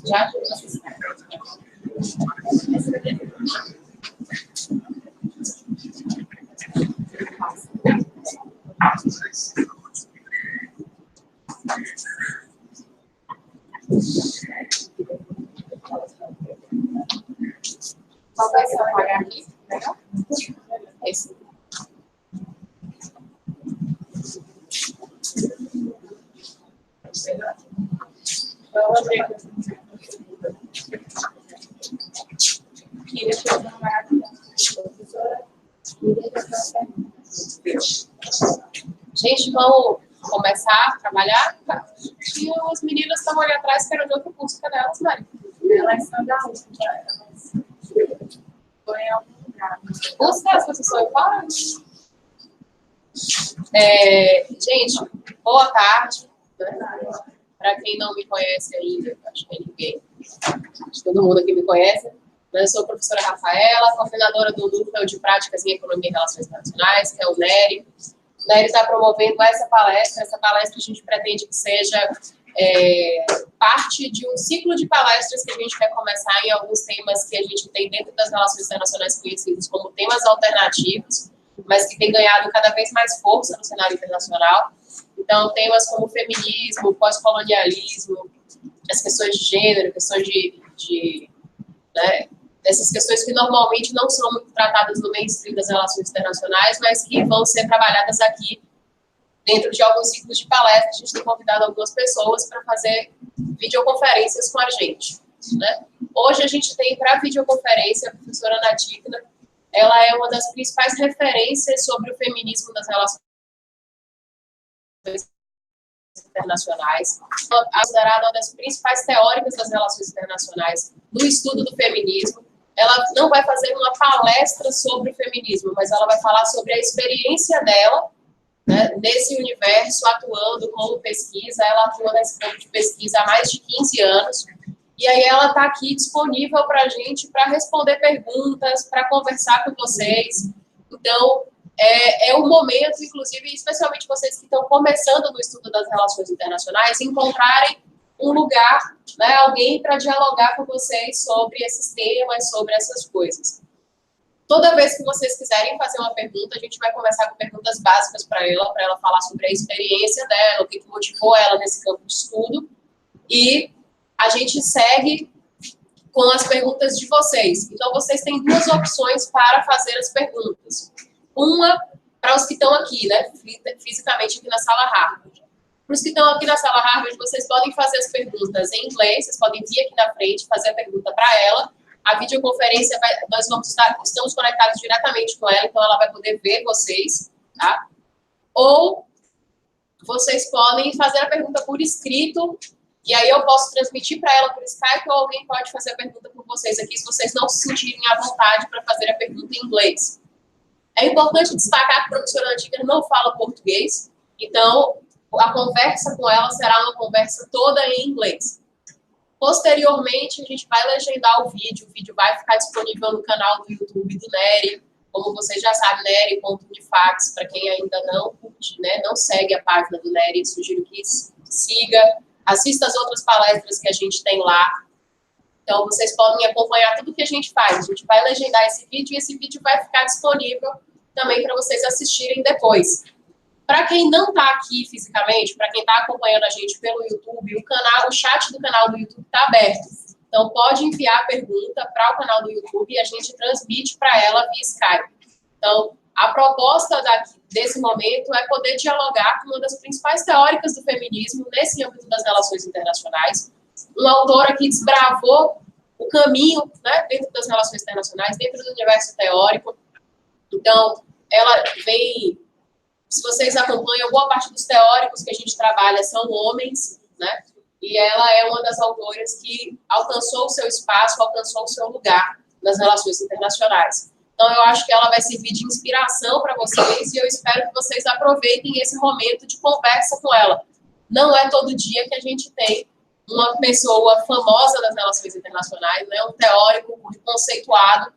Já? Qual vai ser apagar aqui? Esse. Vamos abrir. Queria fazer uma professora. Gente, vamos começar a trabalhar? E as meninas estão ali atrás querendo ver o curso. Cadê elas, Mari? Elas são da UFA. Estou em algum lugar. Os caras, professor, fala. Gente, boa tarde. Para quem não me conhece ainda, acho que ninguém, acho que todo mundo aqui me conhece. Eu sou a professora Rafaela, coordenadora do Núcleo de Práticas em Economia e Relações Internacionais, que é o NERI. O NERI está promovendo essa palestra a gente pretende que seja parte de um ciclo de palestras que a gente vai começar em alguns temas que a gente tem dentro das relações internacionais conhecidos como temas alternativos, mas que tem ganhado cada vez mais força no cenário internacional. Então, temas como feminismo, pós-colonialismo, as questões de gênero, questões essas questões que normalmente não são muito tratadas no mainstream das relações internacionais, mas que vão ser trabalhadas aqui dentro de alguns ciclos de palestra. A gente tem convidado algumas pessoas para fazer videoconferências com a gente, né? Hoje a gente tem para videoconferência a professora Ann Tickner. Ela é uma das principais referências sobre o feminismo das relações internacionais, considerada uma das principais teóricas das relações internacionais no estudo do feminismo. Ela não vai fazer uma palestra sobre o feminismo, mas ela vai falar sobre a experiência dela, né, nesse universo, atuando como pesquisa. Ela atua nesse campo de pesquisa há mais de 15 anos, e aí ela está aqui disponível para a gente, para responder perguntas, para conversar com vocês. Então, é o momento, inclusive, especialmente vocês que estão começando no estudo das relações internacionais, encontrarem um lugar, né, alguém para dialogar com vocês sobre esses temas, sobre essas coisas. Toda vez que vocês quiserem fazer uma pergunta, a gente vai começar com perguntas básicas para ela falar sobre a experiência dela, o que motivou ela nesse campo de estudo, e a gente segue com as perguntas de vocês. Então, vocês têm duas opções para fazer as perguntas. Uma para os que estão aqui, né, fisicamente aqui na Sala Harvard. Para os que estão aqui na Sala Harvard, vocês podem fazer as perguntas em inglês, vocês podem vir aqui na frente, fazer a pergunta para ela. A videoconferência, nós estamos conectados diretamente com ela, então ela vai poder ver vocês, tá? Ou vocês podem fazer a pergunta por escrito, e aí eu posso transmitir para ela por Skype, ou alguém pode fazer a pergunta por vocês aqui, se vocês não se sentirem à vontade para fazer a pergunta em inglês. É importante destacar que a professora Ann Tickner não fala português, então a conversa com ela será uma conversa toda em inglês. Posteriormente, a gente vai legendar o vídeo vai ficar disponível no canal do YouTube do NERI. Como vocês já sabem, NERI.unifax, para quem ainda não curte, né, não segue a página do NERI, sugiro que siga, assista as outras palestras que a gente tem lá. Então, vocês podem acompanhar tudo que a gente faz. A gente vai legendar esse vídeo e esse vídeo vai ficar disponível também para vocês assistirem depois. Para quem não está aqui fisicamente, para quem está acompanhando a gente pelo YouTube, o chat do canal do YouTube está aberto. Então, pode enviar a pergunta para o canal do YouTube e a gente transmite para ela via Skype. Então, a proposta desse momento é poder dialogar com uma das principais teóricas do feminismo nesse âmbito das relações internacionais. Uma autora que desbravou o caminho, né, dentro das relações internacionais, dentro do universo teórico. Então, ela vem Se vocês acompanham, boa parte dos teóricos que a gente trabalha são homens, né? E ela é uma das autoras que alcançou o seu espaço, alcançou o seu lugar nas relações internacionais. Então, eu acho que ela vai servir de inspiração para vocês e eu espero que vocês aproveitem esse momento de conversa com ela. Não é todo dia que a gente tem uma pessoa famosa das relações internacionais, né, um teórico conceituado,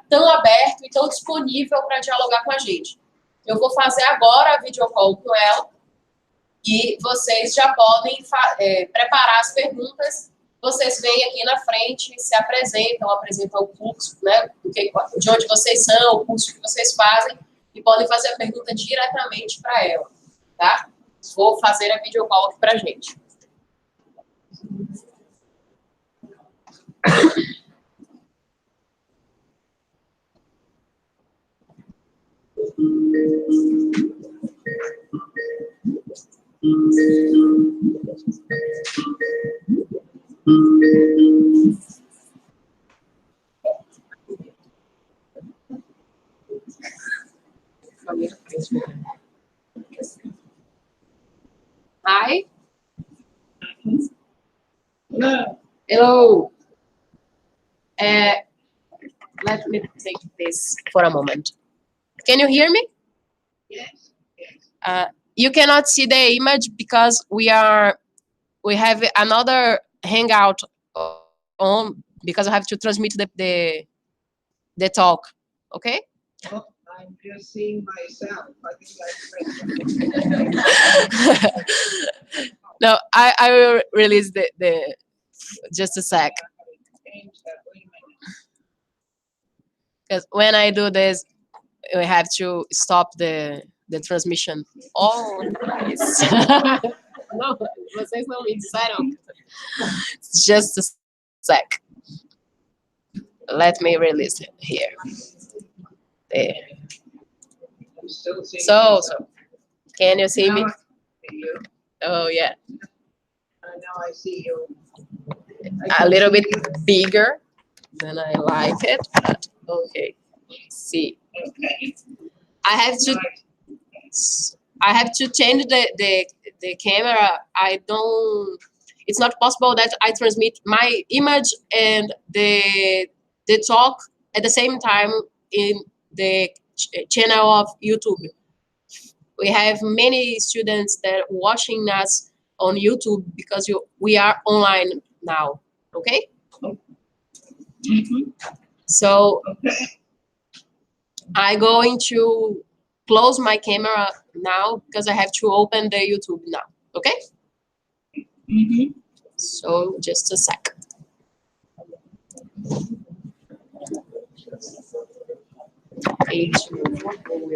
tão aberto e tão disponível para dialogar com a gente. Eu vou fazer agora a videocall com ela e vocês já podem preparar as perguntas. Vocês vêm aqui na frente, se apresentam o curso, né, de onde vocês são, o curso que vocês fazem, e podem fazer a pergunta diretamente para ela, tá? Vou fazer a videocall aqui para a gente. Hi. Hello. Let me take this for a moment. Can you hear me? Yes. You cannot see the image because we have another hangout on, because I have to transmit the talk. Okay? Oh, I'm just seeing myself. I think No, I will release the just a sec. Because when I do this, we have to stop the transmission. Oh, nice. No, vocês não me disseram. Just a sec. Let me release it here. There. So, can you see me? Oh, yeah. Now I see you. A little bit bigger than I like it, but okay. See. Okay. I have to change the camera. It's not possible that I transmit my image and the talk at the same time in the channel of YouTube. We have many students that are watching us on YouTube because we are online now. Okay? Mm-hmm. So Okay. I'm going to close my camera now because I have to open the YouTube now. Okay? Mm-hmm. So just a sec. Will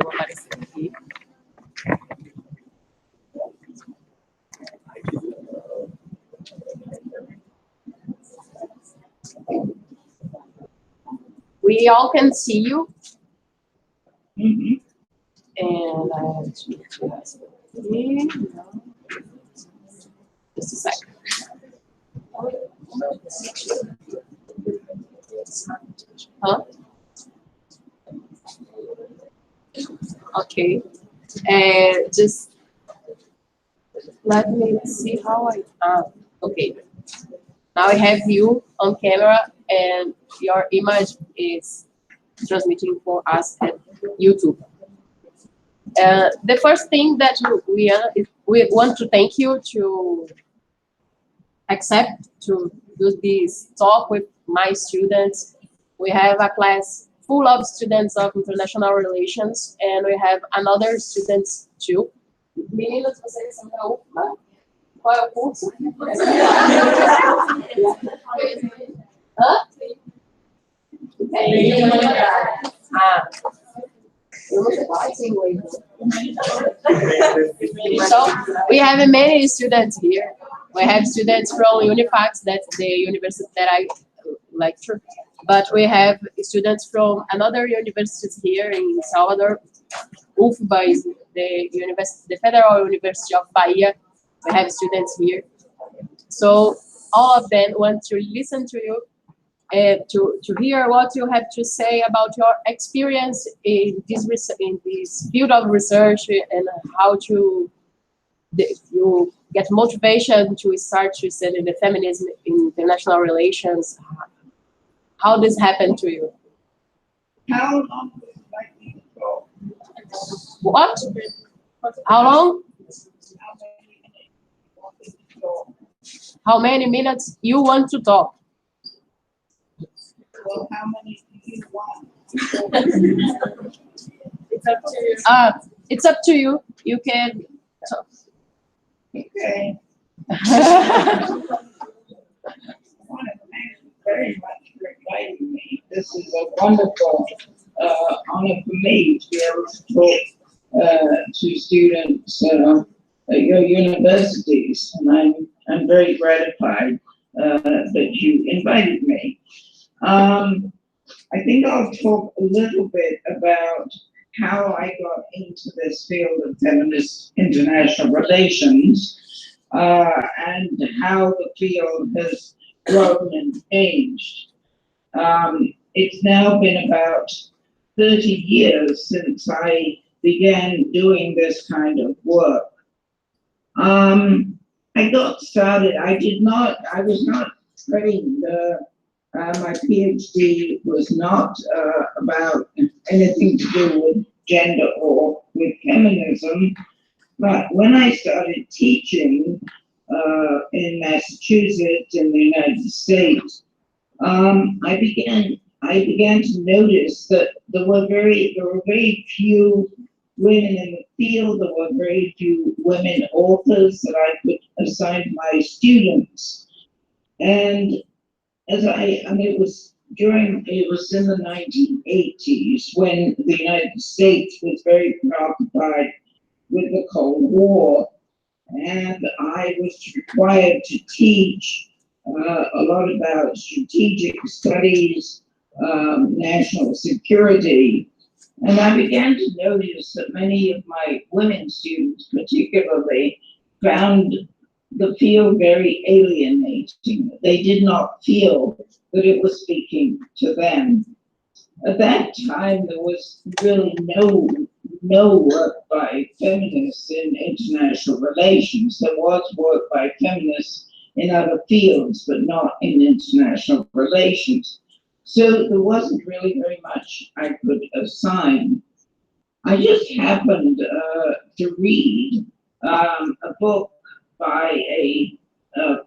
aparecer aqui. We all can see you. Mm-hmm. And I have to just a sec. Huh? Okay. And just let me see how okay. Now I have you on camera and your image is transmitting for us at YouTube. The first thing that we want to thank you to accept to do this talk with my students. We have a class full of students of international relations, and we have another students too. Meninas, vocês são da UFBA? Qual é o curso? Hã? Eu não sei falar isso em inglês. So we have many students here. We have students from Unifax, that's the university that I lecture, but we have students from another universities here in Salvador. UFBA is the Federal University of Bahia. We have students here. So all of them want to listen to you to hear what you have to say about your experience in this field of research and how you get motivation to start to study the feminism in international relations. How this happened to you? How long would you like me to talk? What? How long? How many minutes you want to talk? Well, how many do you want? It's up to you. It's up to you. You can talk. Okay. I want to thank you very much for inviting me. This is a wonderful honor for me to be able to talk to students at your universities, and I'm very gratified that you invited me. I think I'll talk a little bit about how I got into this field of feminist international relations and how the field has grown and changed. It's now been about 30 years since I began doing this kind of work. I got started, I was not trained. My PhD was not about anything to do with gender or with feminism, but when I started teaching in Massachusetts in the United States, I began to notice that there were very few women in the field. There were very few women authors that I could assign to my students, and it was in the 1980s when the United States was very preoccupied with the Cold War, and I was required to teach a lot about strategic studies, national security, and I began to notice that many of my women students particularly found the field very alienating. They did not feel that it was speaking to them. At that time, there was really no work by feminists in international relations. There was work by feminists in other fields, but not in international relations. So there wasn't really very much I could assign. I just happened to read a book by a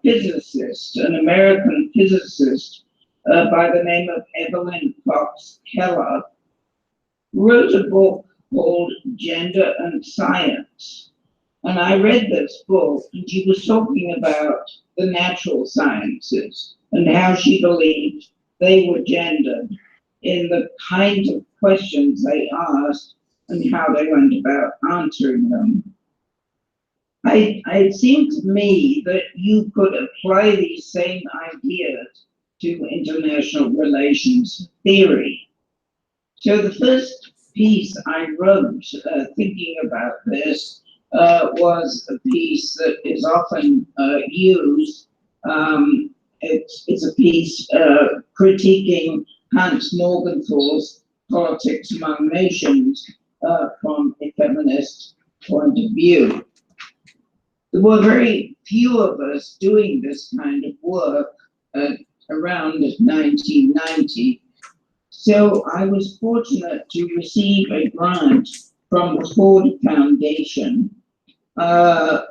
physicist, an American physicist by the name of Evelyn Fox Keller, wrote a book called Gender and Science. And I read this book, and she was talking about the natural sciences and how she believed they were gendered in the kinds of questions they asked and how they went about answering them. It seemed to me that you could apply these same ideas to international relations theory. So the first piece I wrote thinking about this was a piece that is often used. It's a piece critiquing Hans Morgenthal's Politics Among Nations from a feminist point of view. There were very few of us doing this kind of work around 1990. So I was fortunate to receive a grant from the Ford Foundation,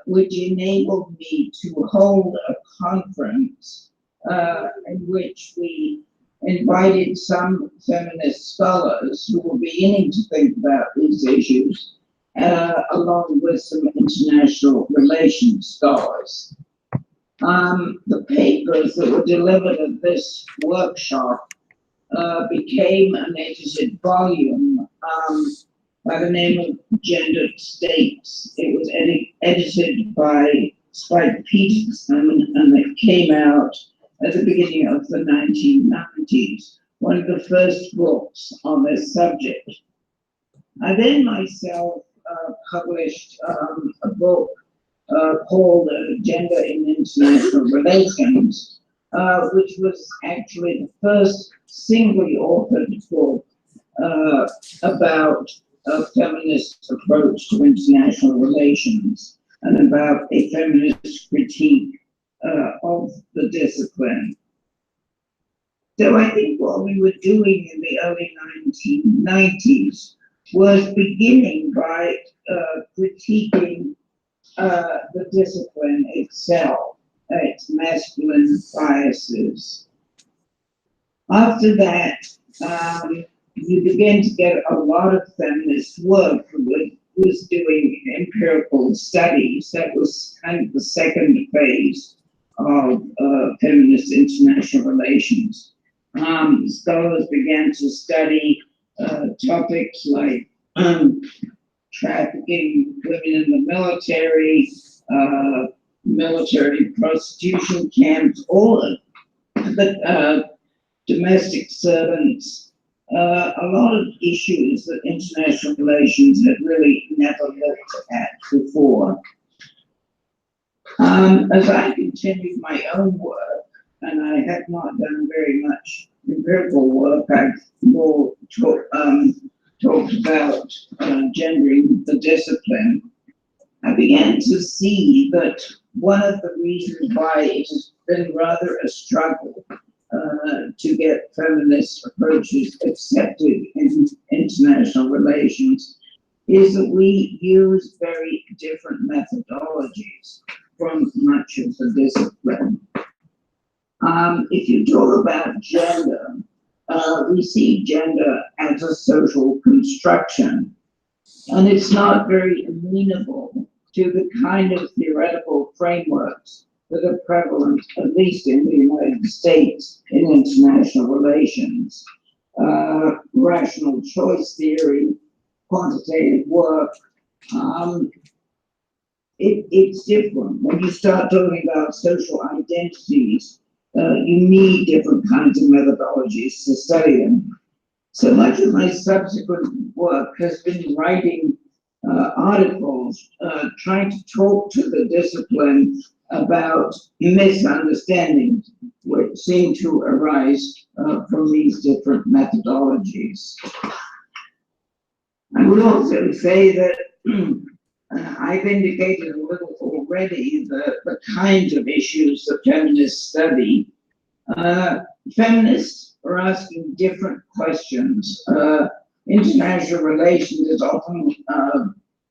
which enabled me to hold a conference in which we invited some feminist scholars who were beginning to think about these issues, along with some international relations scholars. The papers that were delivered at this workshop became an edited volume by the name of Gendered States. It was edited by Spike Peterson, and it came out at the beginning of the 1990s, one of the first books on this subject. I then myself published a book called Gender in International Relations, which was actually the first singly authored book about a feminist approach to international relations and about a feminist critique of the discipline. So I think what we were doing in the early 1990s was beginning by critiquing the discipline itself, its masculine biases. After that, you begin to get a lot of feminist work that was doing empirical studies. That was kind of the second phase of feminist international relations. Scholars began to study topics like trafficking women in the military, military prostitution camps, all of the domestic servants, a lot of issues that international relations had really never looked at before. As I continued my own work, and I have not done very much empirical work, I've more talked about gendering the discipline. I began to see that one of the reasons why it has been rather a struggle to get feminist approaches accepted in international relations is that we use very different methodologies from much of the discipline. If you talk about gender, we see gender as a social construction, and it's not very amenable to the kind of theoretical frameworks that are prevalent, at least in the United States, in international relations. Rational choice theory, quantitative work, it's different. When you start talking about social identities, you need different kinds of methodologies to study them. So much of my subsequent work has been writing articles trying to talk to the discipline about misunderstandings which seem to arise from these different methodologies. I would also say that I've indicated a little already the kinds of issues that feminists study. Feminists are asking different questions. International relations is often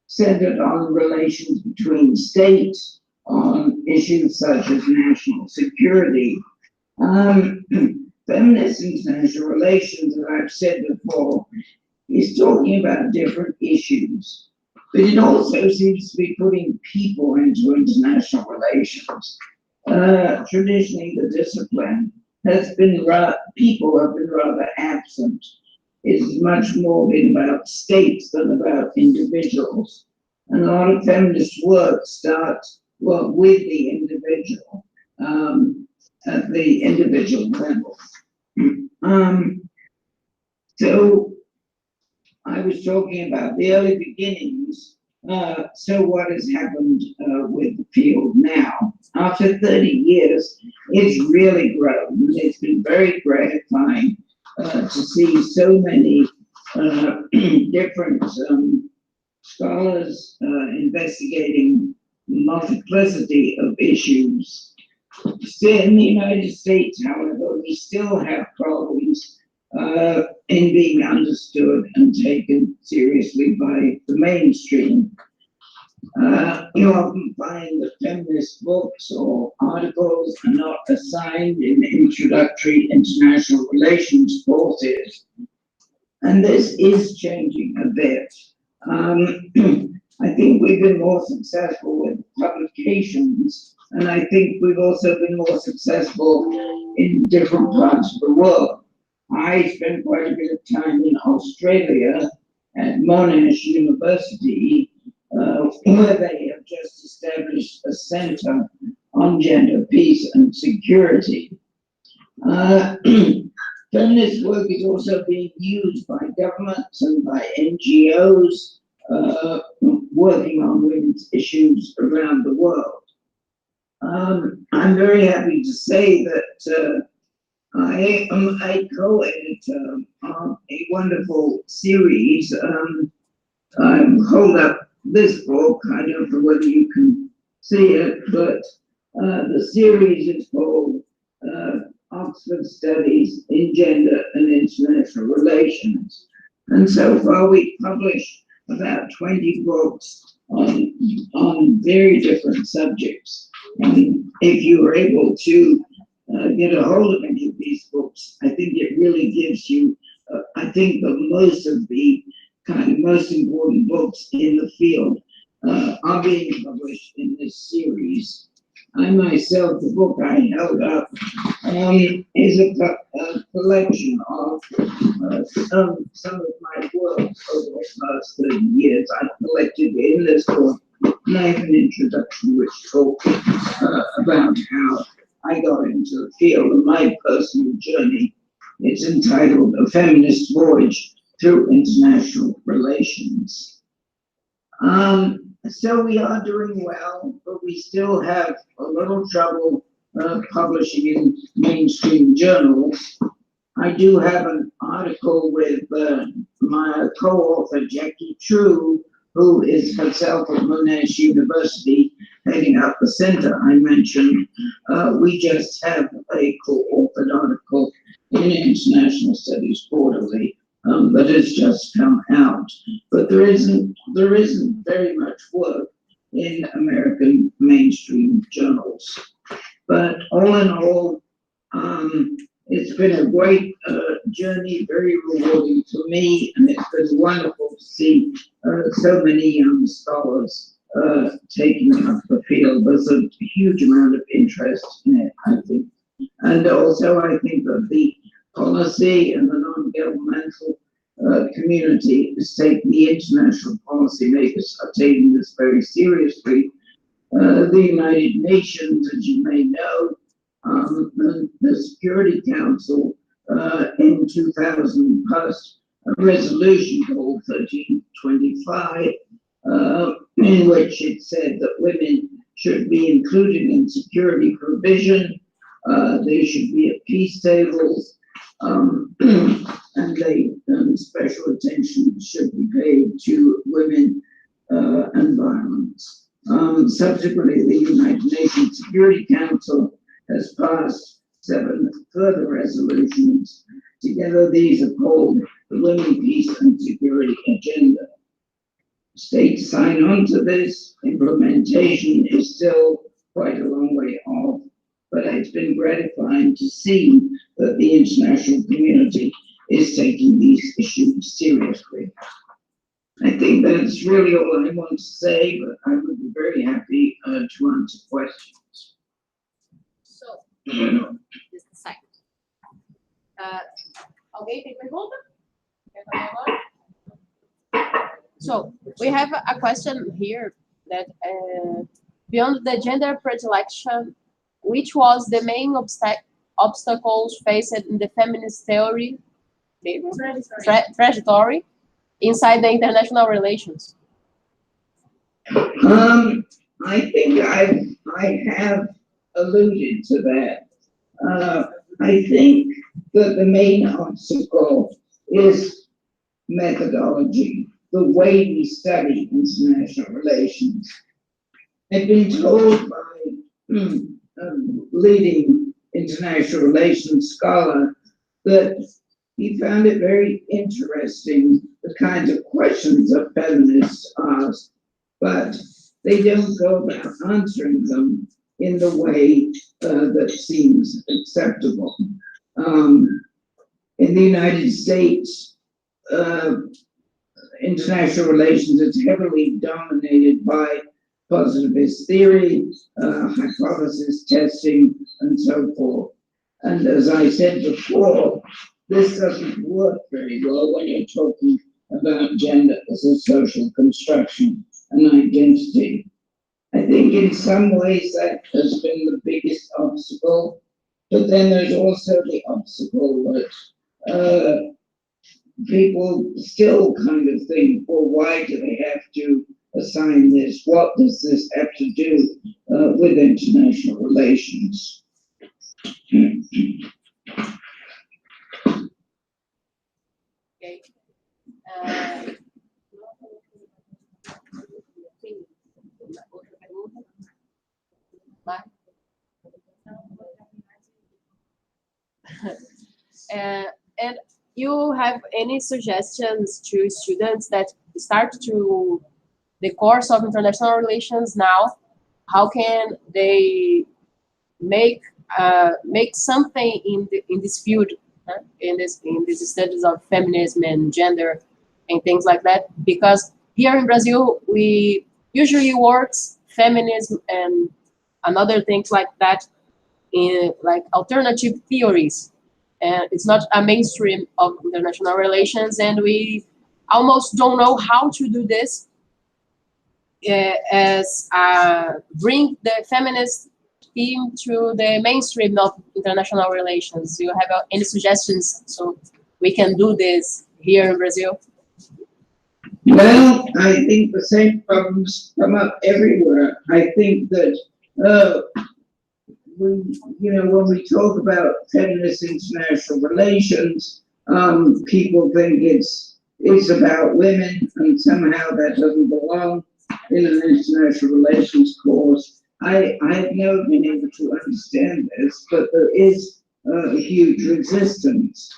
centered on relations between states, on issues such as national security. Feminist international relations, as I've said before, is talking about different issues, but it also seems to be putting people into international relations. Traditionally, the discipline has been, people have been rather absent. It's much more been about states than about individuals. And a lot of feminist work starts, well, with the individual, at the individual level. So I was talking about the early beginnings. So what has happened with the field now? After 30 years, it's really grown. It's been very gratifying to see so many different scholars investigating multiplicity of issues. Still in the United States, however, we still have problems in being understood and taken seriously by the mainstream. You often find that feminist books or articles are not assigned in introductory international relations courses, and this is changing a bit. I think we've been more successful with publications, and I think we've also been more successful in different parts of the world. I spent quite a bit of time in Australia at Monash University, where they have just established a center on gender, peace, and security. Feminist work is also being used by governments and by NGOs working on women's issues around the world. I'm very happy to say that I am a co-editor of a wonderful series. I hold up this book. I don't know whether you can see it, but the series is called Oxford Studies in Gender and International Relations. And so far we've published about 20 books on very different subjects. And if you are able to get a hold of any of these books, I think it really gives you, I think the most of the kind of most important books in the field are being published in this series. I myself, the book I held up is a collection of some of my work over the last 30 years. I've collected in this book, and I have an introduction which talks about how I got into the field and my personal journey. It's entitled A Feminist Voyage Through International Relations. So we are doing well, but we still have a little trouble publishing in mainstream journals. I do have an article with my co-author, Jackie True, who is herself at Monash University, heading up the center I mentioned. We just have a co-authored article in International Studies Quarterly that has just come out. But there isn't very much work in American mainstream journals. But all in all, it's been a great journey, very rewarding for me, and it's been wonderful to see so many young scholars taking up the field. There's a huge amount of interest in it, I think. And also, I think that the policy and the non-governmental community is taking, the international policymakers are taking this very seriously. The United Nations, as you may know, the Security Council in 2000 passed a resolution called 1325, in which it said that women should be included in security provision, they should be at peace tables, and special attention should be paid to women and violence. Subsequently, the United Nations Security Council has passed 7 further resolutions. Together, these are called the Women, Peace and Security Agenda. States sign on to this. Implementation is still quite a long way off, but it's been gratifying to see that the international community is taking these issues seriously. I think that's really all I want to say, but I would be very happy to answer questions. So, just a second. Alguém tem pergunta? Quer fazer agora? So, we have a question here that beyond the gender predilection, which was the main obstacles faced in the feminist theory trajectory inside the international relations? I think I have alluded to that. I think that the main obstacle is methodology, the way we study international relations. I've been told by a leading international relations scholar that he found it very interesting, the kinds of questions that feminists ask, but they don't go about answering them in the way that seems acceptable. In the United States, international relations is heavily dominated by positivist theory, hypothesis testing, and so forth. And as I said before, this doesn't work very well when you're talking about gender as a social construction and identity. I think in some ways that has been the biggest obstacle, but then there's also the obstacle that people still kind of think, well, why do they have to assign this? What does this have to do with international relations? Okay. And you have any suggestions to students that start to the course of international relations now? How can they make something in this field, in these studies of feminism and gender and things like that? Because here in Brazil, we usually work feminism and another things like that in like alternative theories, and it's not a mainstream of international relations, and we almost don't know how to do this as bring the feminist theme to the mainstream of international relations. Do you have any suggestions so we can do this here in Brazil? Well, I think the same problems come up everywhere. I think that when we talk about feminist international relations, people think it's about women, and somehow that doesn't belong in an international relations course. I have never been able to understand this, but there is a huge resistance.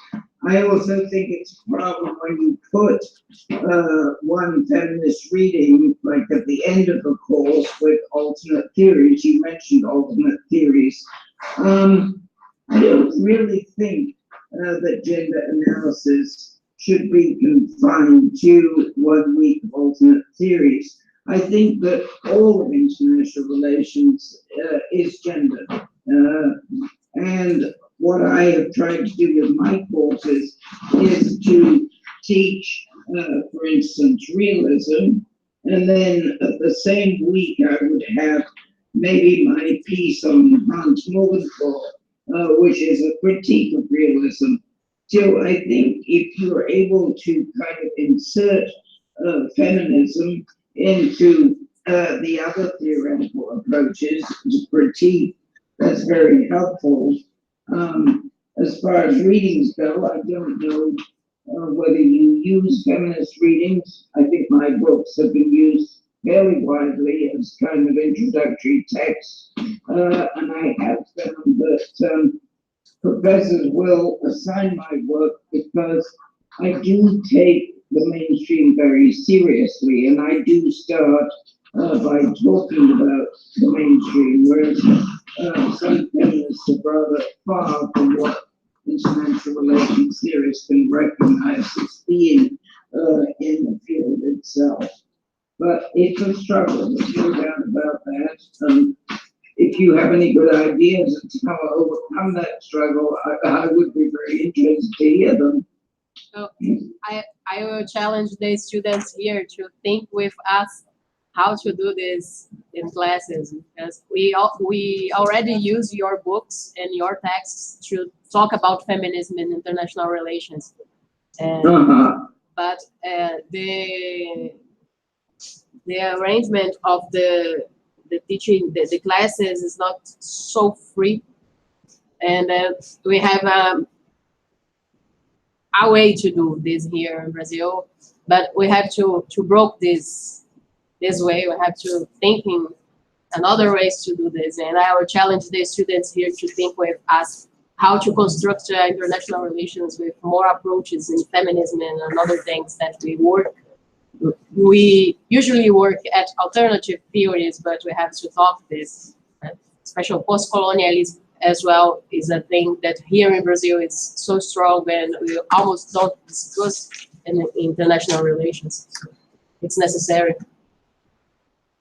I also think it's a problem when you put one feminist reading, like at the end of the course, with alternate theories. You mentioned alternate theories. I don't really think that gender analysis should be confined to 1 week of alternate theories. I think that all of international relations is gender. And what I have tried to do with my courses is to teach, for instance, realism, and then at the same week I would have maybe my piece on Hans Morgenthau, which is a critique of realism. So I think if you're able to kind of insert feminism into the other theoretical approaches to critique, that's very helpful. As far as readings go, I don't know whether you use feminist readings. I think my books have been used fairly widely as kind of introductory text, and I have found that professors will assign my work because I do take the mainstream very seriously, and I do start by talking about the mainstream, whereas some feminists are rather far from what international relations theorists can recognize as being in the field itself. But it's a struggle, there's no doubt about that. If you have any good ideas as to how to overcome that struggle, I would be very interested to hear them. So I will challenge the students here to think with us how to do this in classes, because we already use your books and your texts to talk about feminism and international relations. But the arrangement of the teaching, the classes is not so free, and we have a way to do this here in Brazil, but we have to broke this way. We have to thinking another ways to do this, and I will challenge the students here to think with us how to construct international relations with more approaches in feminism and other things that we work. We usually work at alternative theories, but we have to talk this. Special post-colonialism as well is a thing that here in Brazil is so strong, and we almost don't discuss in international relations. It's necessary.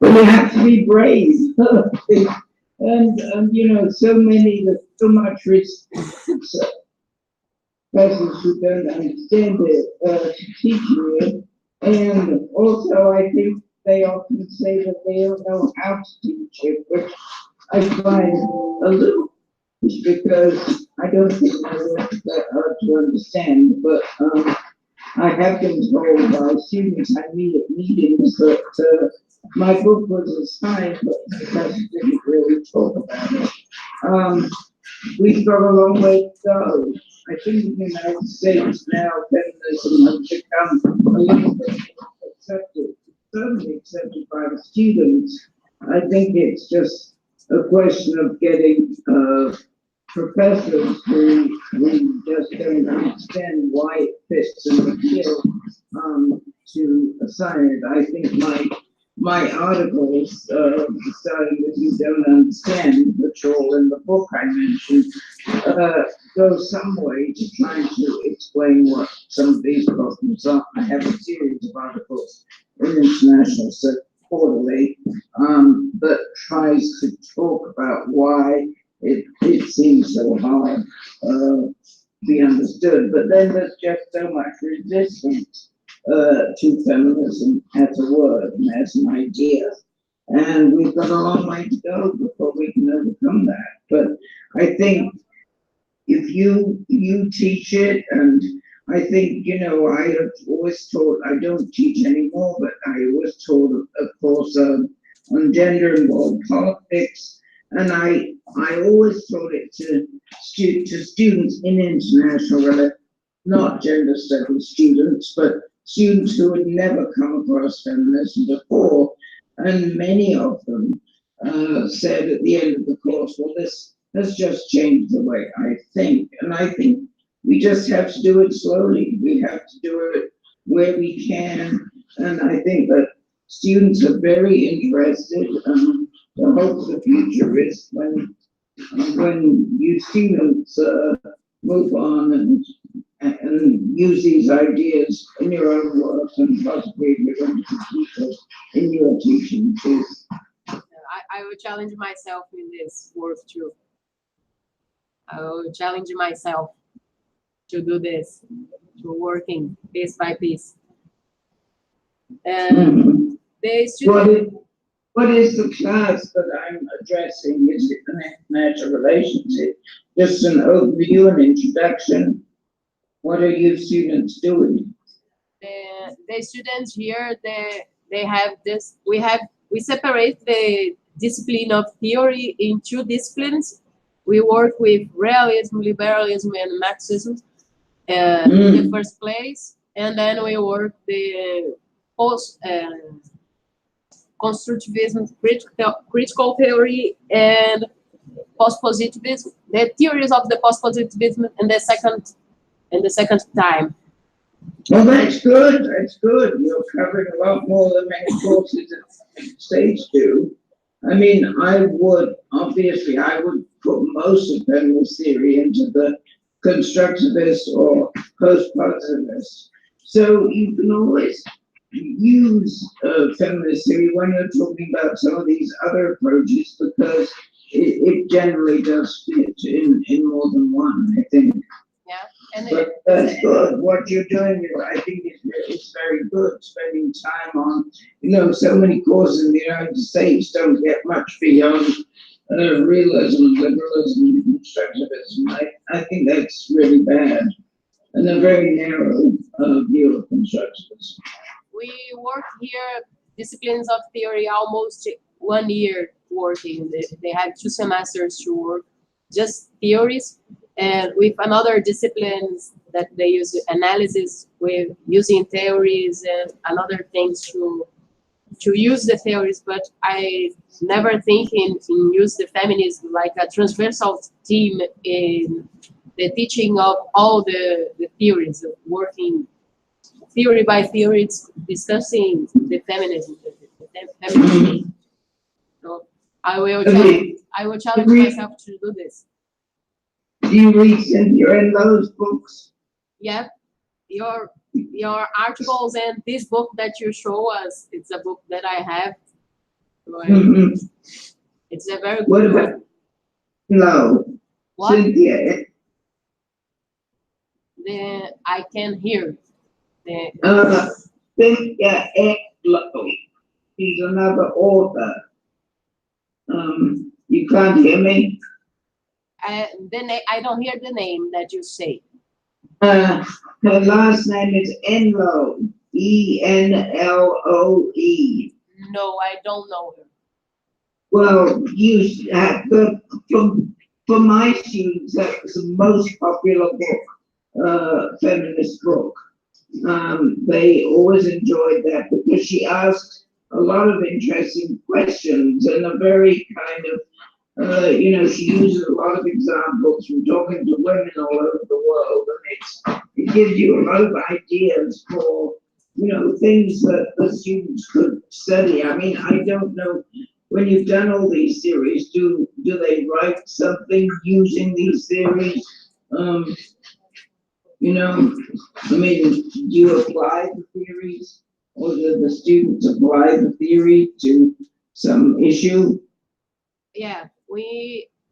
But you have to be brave. and so much risk. Persons who don't understand it to teach you. And also, I think they often say that they don't know how to teach it, which I find a little, because I don't think my work is that hard to understand. But I have been told by students I meet at meetings that my book was assigned, but the professor didn't really talk about it. We've got a long way to go. I think in the United States now, feminism has become a little bit accepted, certainly accepted by the students. I think it's just a question of getting professors who just don't understand why it fits in the field to assign it. I think my articles, starting with "You Don't Understand," which are all in the book I mentioned, go some way to trying to explain what some of these problems are. I have a series of articles in International Quarterly that tries to talk about why it seems so hard to be understood. But then there's just so much resistance to feminism as a word and as an idea. And we've got a long way to go before we can overcome that. But I think if you teach it, and I think, I have always taught, I don't teach anymore, but I always taught, of course, on gender and world politics. And I always taught it to students in international relations, not gender studies students, but students who had never come across feminism before. And many of them said at the end of the course, well, this has just changed the way I think. And I think we just have to do it slowly. We have to do it where we can. And I think that students are very interested. The hope of the future is when you students move on and use these ideas in your own work, and possibly you're going to teach us in your teaching too. I will challenge myself in this work too. I will challenge myself to do this, to working piece by piece. And the student. What is the class that I'm addressing? Is it an international relationship? Just an overview, an introduction? What are you students doing? The students here, they have this. We separate the discipline of theory in two disciplines. We work with realism, liberalism, and Marxism in the first place, and then we work the constructivism, critical theory, and post-positivism. The theories of the post-positivism in the second time. Well, that's good. That's good. You're covering a lot more than many courses at the States do. I mean, I would put most of feminist theory into the constructivist or post-positivist. So you can always use feminist theory when you're talking about some of these other approaches, because it generally does fit in more than one, I think. Yeah, and but that's good. What you're doing, I think it's very good, spending time on, so many courses in the United States don't get much beyond realism, liberalism, and constructivism. I think that's really bad, and a very narrow view of constructivism. We work here, disciplines of theory, almost 1 year working. They have 2 semesters to work, just theories, and with another disciplines that they use analysis with using theories and another things to use the theories. But I never think in use the feminism like a transversal theme in the teaching of all the theories, working theory by theory, discussing the feminism. So I will challenge myself to do this. Do you read Cynthia in those books? Yeah, your articles and this book that you show us, it's a book that I have. It's a very good What about book. No, What? Cynthia. I can hear. Cynthia Eklow. He's another author. You can't hear me? I don't hear the name that you say. Her last name is Enloe, E-N-L-O-E. No, I don't know her. Well, you have for my students, that was the most popular book, feminist book. They always enjoyed that because she asked a lot of interesting questions and a very kind of, she uses a lot of examples from talking to women all over the world, and it gives you a lot of ideas for, things that the students could study. I mean, I don't know, when you've done all these theories, do they write something using these theories? I mean, do you apply the theories, or do the students apply the theory to some issue? Yeah,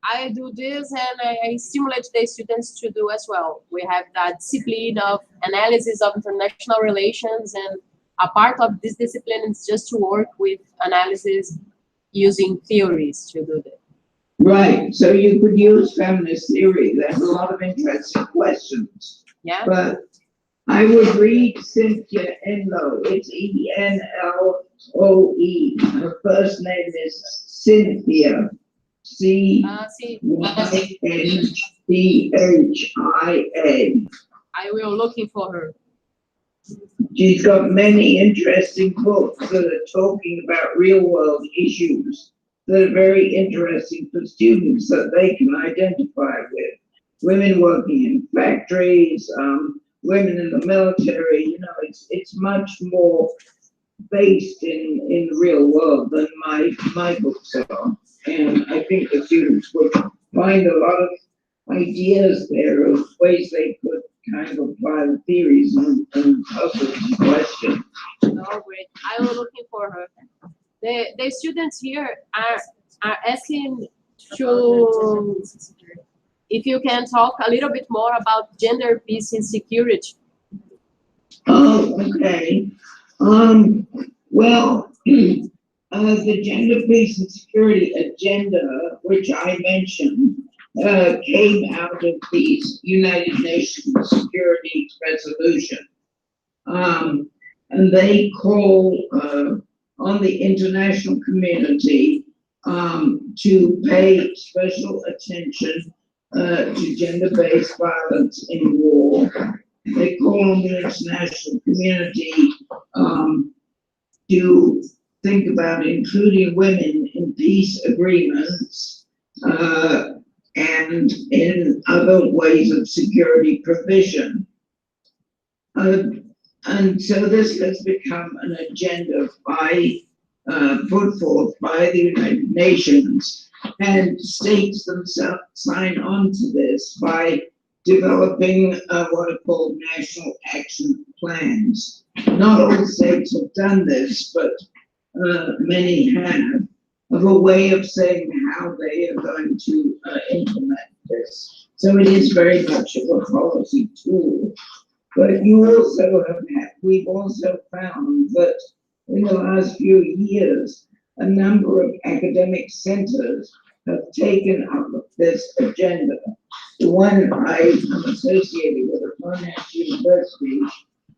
I do this, and I stimulate the students to do as well. We have that discipline of analysis of international relations, and a part of this discipline is just to work with analysis using theories to do that. Right, so you could use feminist theory. There's a lot of interesting questions. Yeah. But I would read Cynthia Enloe. It's Enloe. Her first name is Cynthia. Cynthia. I will looking for her. She's got many interesting books that are talking about real world issues that are very interesting for students that they can identify with. Women working in factories, women in the military, it's much more based in the real world than my books are. And I think the students would find a lot of ideas there of ways they could kind of apply the theories and puzzles and questions. Oh, great. I will looking for her. The students here are asking to, if you can talk a little bit more about gender peace and security. Oh, okay. Well, the gender peace and security agenda, which I mentioned, came out of the United Nations Security Resolution. And they call on the international community to pay special attention to gender-based violence in war. They call on the international community to think about including women in peace agreements and in other ways of security provision. And so this has become an agenda put forth by the United Nations, and states themselves sign on to this by developing what are called national action plans. Not all states have done this, but many have, of a way of saying how they are going to implement this. So it is very much of a policy tool. But you also we've also found that in the last few years, a number of academic centers have taken up this agenda. The one I am associated with at Monash University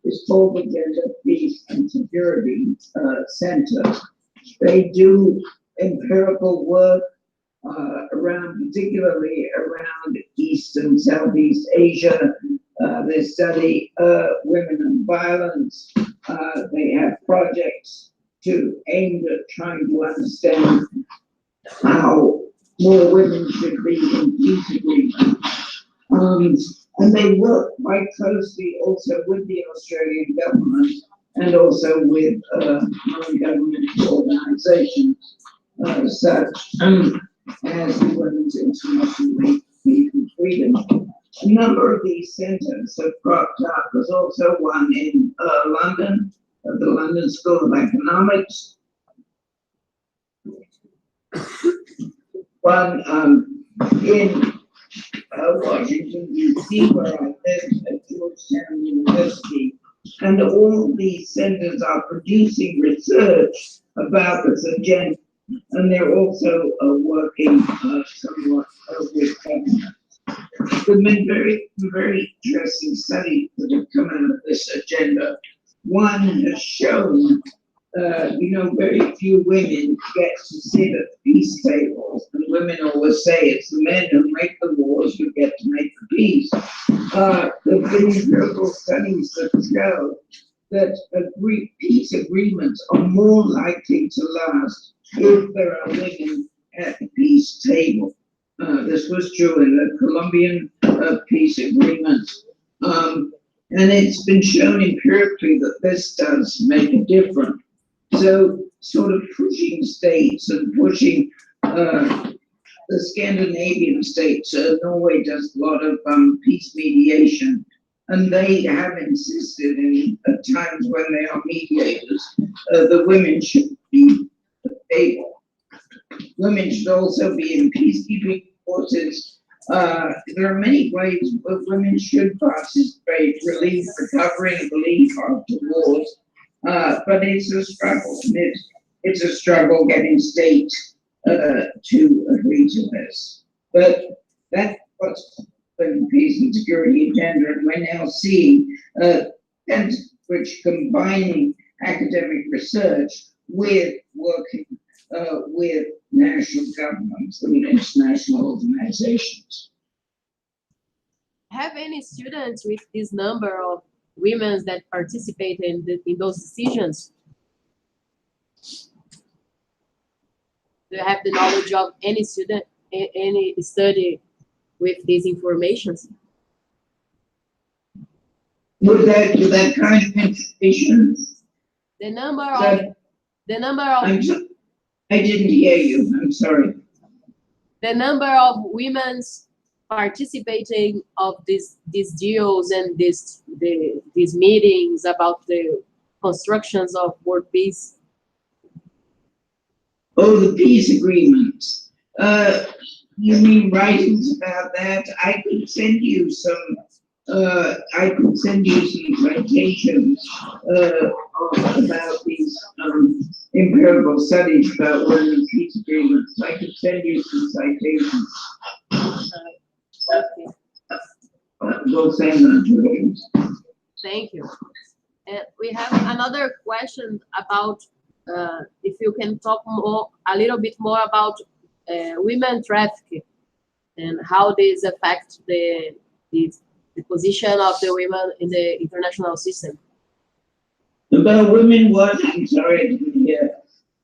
is called the Gender Peace and Security Center. They do empirical work particularly around East and Southeast Asia. They study women and violence. They have projects aimed at trying to understand how more women should be in peace agreements. And they work quite closely also with the Australian government and also with non-government organizations such as the Women's International League for Peace and Freedom. A number of these centers have cropped up. There's also one in London, at the London School of Economics. One in Washington, D.C., where I live at Georgetown University. And all these centers are producing research about this agenda, and they're also working somewhat with government. There have been very, very interesting studies that have come out of this agenda. One has shown you know, very few women get to sit at peace tables, and women always say it's the men who make the wars who get to make the peace. There have been empirical studies that show that peace agreements are more likely to last if there are women at the peace table. This was true in the Colombian peace agreement. And it's been shown empirically that this does make a difference. So sort of pushing states and pushing the Scandinavian states, Norway does a lot of peace mediation, and they have insisted in at times when they are mediators, the women should be able. Women should also be in peacekeeping forces. There are many ways where women should participate, relief, recovery, relief after wars. But it's a struggle. It's a struggle getting states to agree to this. But that's what's the peace and security agenda, and we're now seeing which combining academic research with working with national governments and international organizations. Have any students with this number of women that participate in those decisions? Do you have the knowledge of any student, any study with these informations? With that kind of information? The number of I didn't hear you, I'm sorry. The number of women's participating of these deals and these meetings about the constructions of world peace. Oh, the peace agreements. You mean writings about that? I could send you some. Citations about these empirical studies about women's peace agreements. I could send you some citations. Okay. We'll send them to you. Thank you. And we have another question about if you can talk a little bit more about women trafficking and how this affects the position of the women in the international system. About women what? I'm sorry, I didn't hear.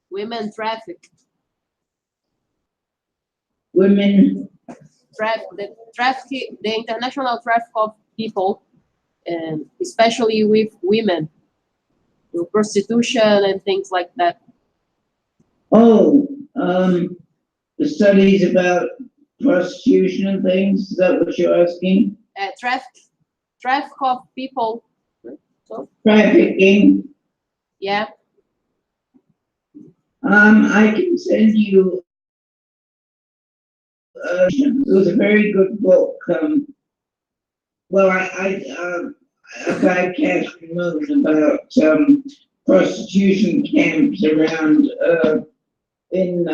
Women traffic. Women. The international traffic of people, and especially with women, prostitution and things like that. Oh, the studies about prostitution and things, is that what you're asking? Traffic of people. So, trafficking. Yeah. I can send you. It was a very good book. Well, a guy cast moon about prostitution camps around in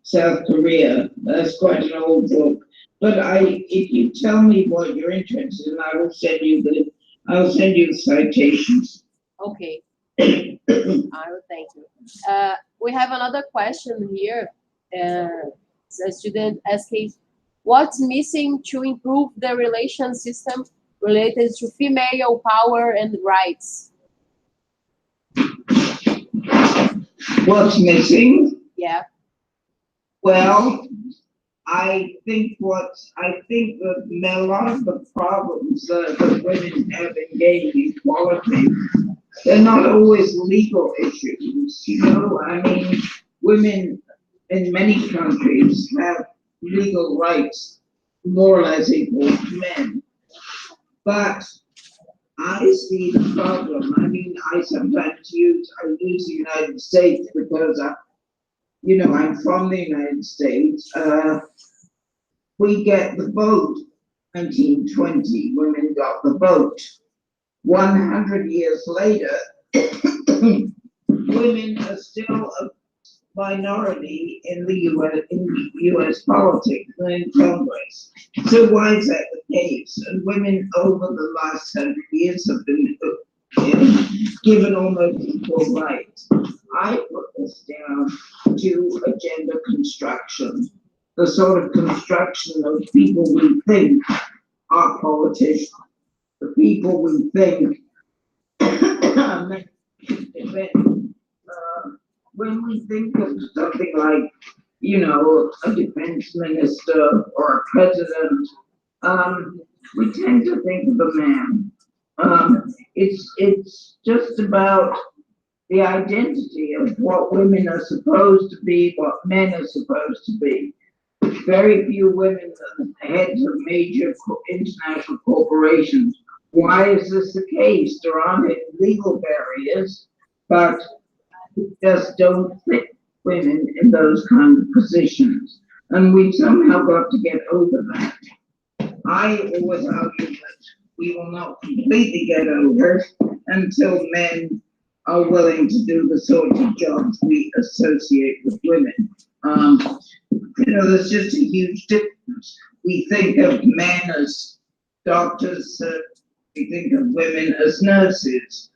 South Korea. That's quite an old book. But if you tell me what you're interested in, I will send you the citations. Okay. I will thank you. We have another question here. The student asking, what's missing to improve the relation system related to female power and rights? What's missing? Yeah. Well, I think that a lot of the problems that women have in gaining equality, they're not always legal issues. You know, I mean, women in many countries have legal rights more or less equal to men. But I see the problem. I mean, I sometimes use the United States because I'm from the United States. We get the vote. 1920, women got the vote. 100 years later, women are still a minority in the U.S. politics and in Congress. So why is that the case? And women over the last 100 years have been given almost equal rights. I put this down to agenda construction, the sort of construction of people we think are politicians, the people we think when we think of something like, you know, a defense minister or a president, we tend to think of a man. It's just about the identity of what women are supposed to be, what men are supposed to be. Very few women are heads of major international corporations. Why is this the case? There aren't any legal barriers, but just don't fit women in those kind of positions. And we've somehow got to get over that. I always argue that we will not completely get over until men are willing to do the sorts of jobs we associate with women. You know, there's just a huge difference. We think of men as doctors, we think of women as nurses.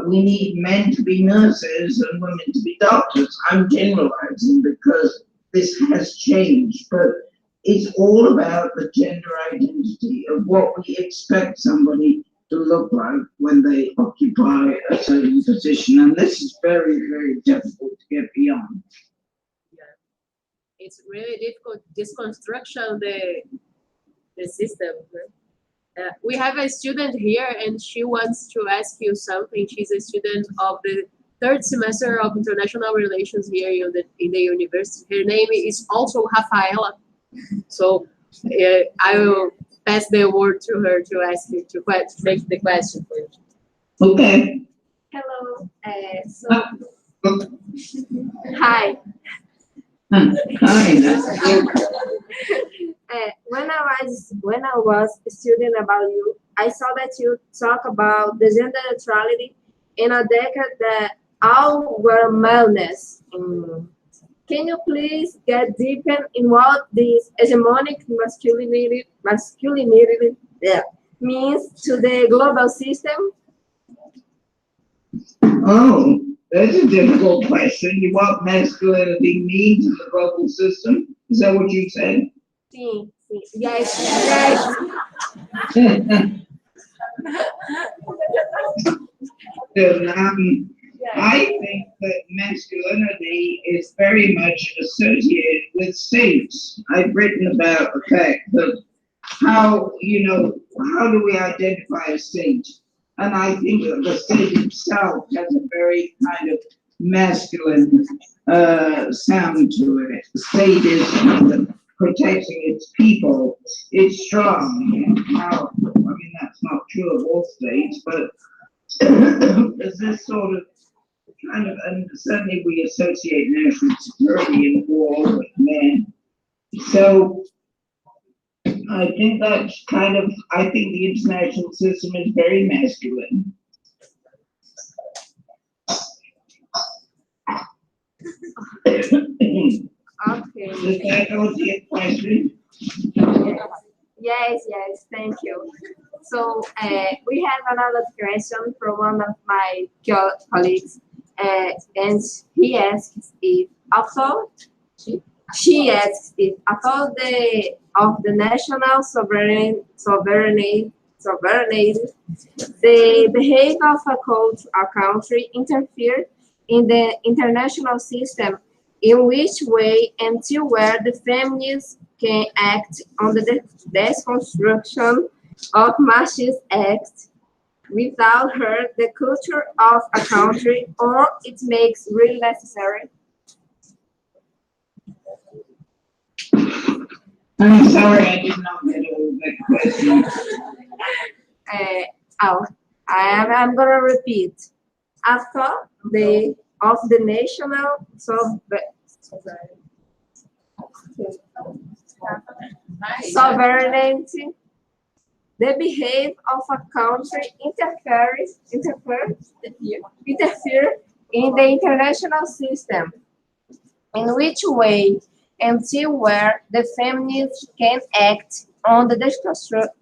We need men to be nurses and women to be doctors. I'm generalizing because this has changed, but it's all about the gender identity of what we expect somebody to look like when they occupy a certain position. And this is very, very difficult to get beyond. Yeah. It's really difficult, this construction, the system. We have a student here and she wants to ask you something. She's a student of the third semester of international relations here in the university. Her name is also Rafaela. So I will pass the word to her to ask you to make the question for you. Okay. Hello. Hi. Hi. When I was studying about you, I saw that you talk about the gender neutrality in a decade that all were maleness. Can you please get deeper in what this hegemonic masculinity means to the global system? Oh, that's a difficult question. What masculinity means in the global system? Is that what you said? Sim, sim. Yes. I think that masculinity is very much associated with states. I've written about the fact that how do we identify a state? And I think that the state itself has a very kind of masculine sound to it. The state is protecting its people. It's strong and powerful. I mean, that's not true of all states, but there's this sort of kind of, and certainly we associate national security and war with men. So I think that's kind of, I think the international system is very masculine. Okay. Does that answer your question? Yes, thank you. So we have another question from one of my colleagues, and he asks if she asks if of the national sovereignty, the behavior of a country interfere in the international system. In which way and to where the feminists can act on the deconstruction of machist acts without hurt the culture of a country, or it makes really necessary? I'm sorry, I did not get all that question. I'm gonna repeat. After the national sovereignty, the behavior of a country interfere in the international system. In which way and to where the feminists can act on the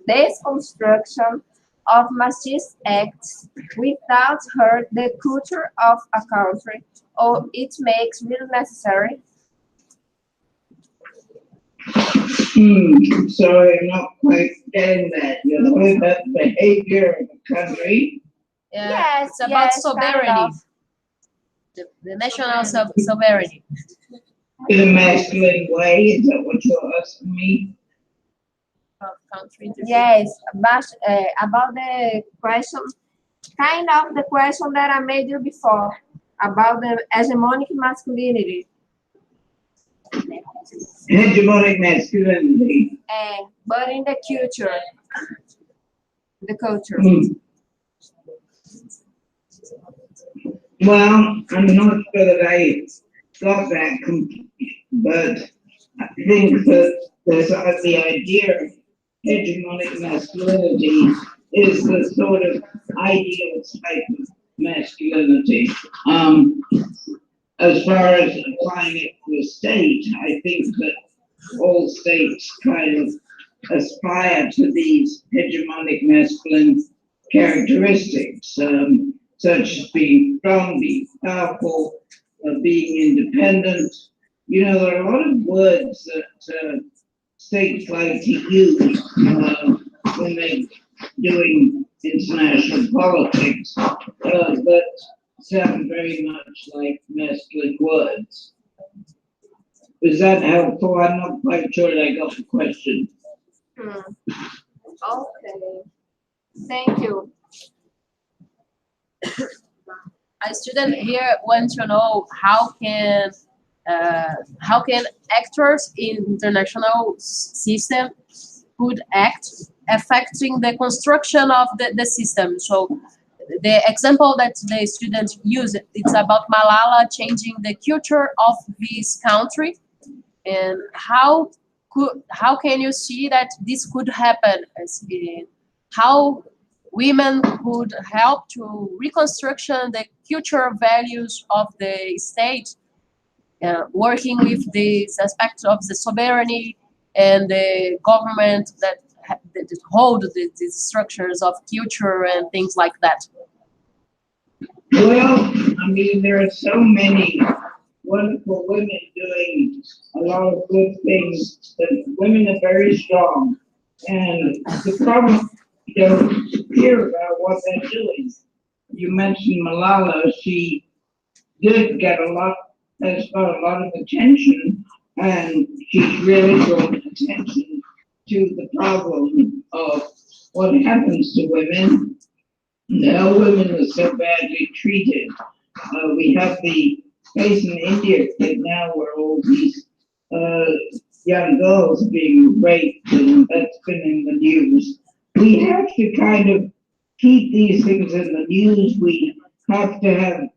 deconstruction of machist acts without hurt the culture of a country, or it makes really necessary? Sorry, I'm not quite getting that. You're talking about the behavior of the country. Yeah, it's about sovereignty. Kind of. The national sovereignty. In a masculine way, is that what you're asking me? Of country. Yes, but about the question, kind of the question that I made you before, about the hegemonic masculinity. Hegemonic masculinity. But in the culture. The culture. Well, I'm not sure that I got that complete, but I think that there's the idea of hegemonic masculinity is the sort of ideal type of masculinity. As far as applying it to a state, I think that all states kind of aspire to these hegemonic masculine characteristics, such as being strong, being powerful, being independent. You know, there are a lot of words that states like to use when they're doing international politics, that sound very much like masculine words. Is that helpful? I'm not quite sure that I got the question. Okay. Thank you. A student here wants to know how can actors in international system could act affecting the construction of the system. So the example that the student used, it's about Malala changing the culture of this country, and how can you see that this could happen? How women could help to reconstruction the cultural values of the state, working with these aspects of the sovereignty and the government that hold these structures of culture and things like that. Well, I mean, there are so many wonderful women doing a lot of good things, but women are very strong. And the problem, you don't hear about what they're doing. You mentioned Malala, she did get has got a lot of attention, and she's really drawn attention to the problem of what happens to women. Now women are so badly treated. We have the case in India now where all these young girls being raped, and that's been in the news. We have to kind of keep these things in the news. We have to have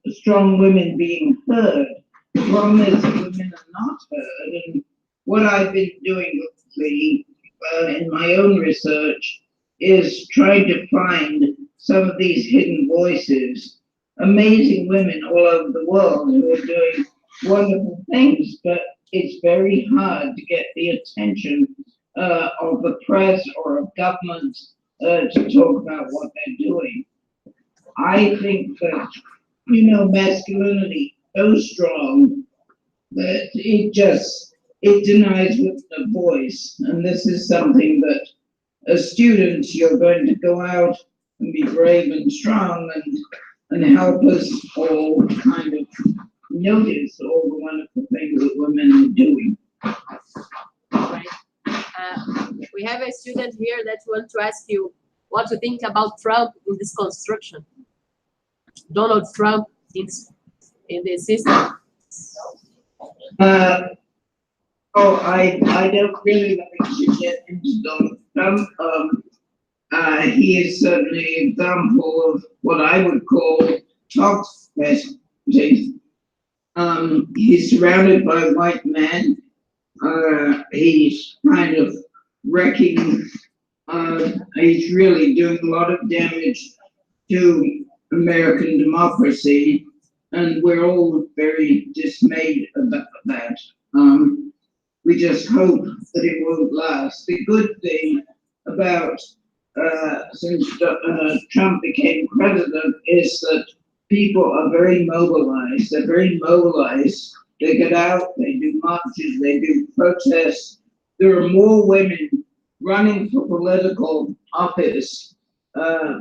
strong women being heard. The problem is that women are not heard. And what I've been doing in my own research is trying to find some of these hidden voices, amazing women all over the world who are doing wonderful things, but it's very hard to get the attention of the press or of governments to talk about what they're doing. I think that, you know, masculinity so strong that it denies women a voice. And this is something that as students, you're going to go out and be brave and strong and help us all kind of notice all the wonderful things that women are doing. Right. We have a student here that wants to ask you what you think about Trump in this construction. Donald Trump in the system. I don't really like to get into Donald Trump. He is certainly an example of what I would call toxic masculinity. He's surrounded by white men. He's kind of wrecking, he's really doing a lot of damage to American democracy, and we're all very dismayed about that. We just hope that it won't last. The good thing about since Trump became president is that people are very mobilized. They're very mobilized. They get out, they do marches, they do protests. There are more women running for political office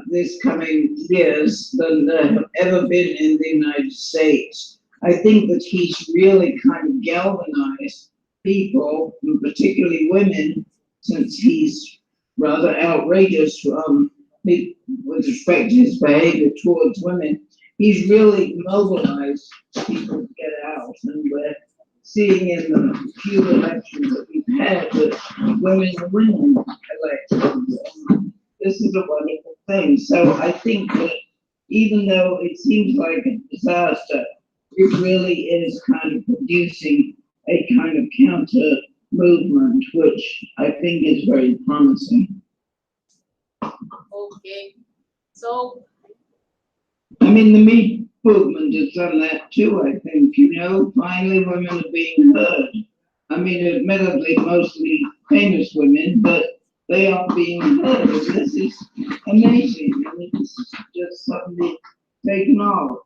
this coming years than there have ever been in the United States. I think that he's really kind of galvanized people, and particularly women, since he's rather outrageous with respect to his behavior towards women. He's really mobilized people to get out, and we're seeing in the few elections that we've had that women are winning elections. This is a wonderful thing. So I think that even though it seems like a disaster, it really is kind of producing a kind of counter movement, which I think is very promising. Okay, so I mean, the Me movement has done that too, I think, you know, finally women are being heard. I mean, admittedly, mostly famous women, but they are being heard. This is amazing. I mean, this is just suddenly taken off.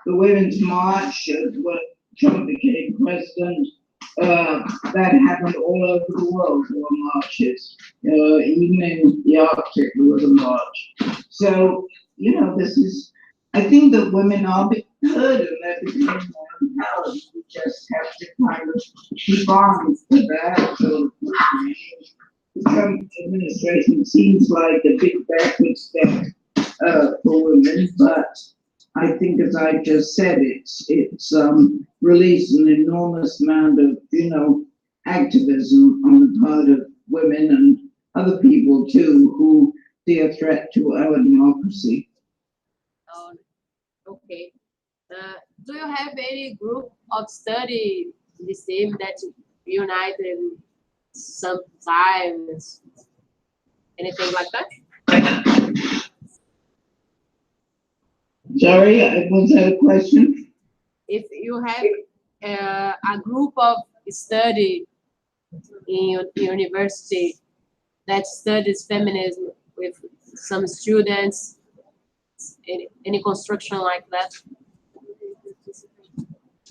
The Women's March, when Trump became president, that happened all over the world. There were marches. Even in the Arctic, there was a march. So, you know, this is, I think that women are being heard and they're becoming more empowered. We just have to kind of keep on with that. So, the Trump administration seems like a big backward step for women, but I think, as I just said, it's released an enormous amount of, you know, activism on the part of women and other people too who see a threat to our democracy. Okay. Do you have any group of study in the same that united sometimes? Anything like that? Sorry, was that a question? If you have a group of study in your university that studies feminism with some students, any construction like that?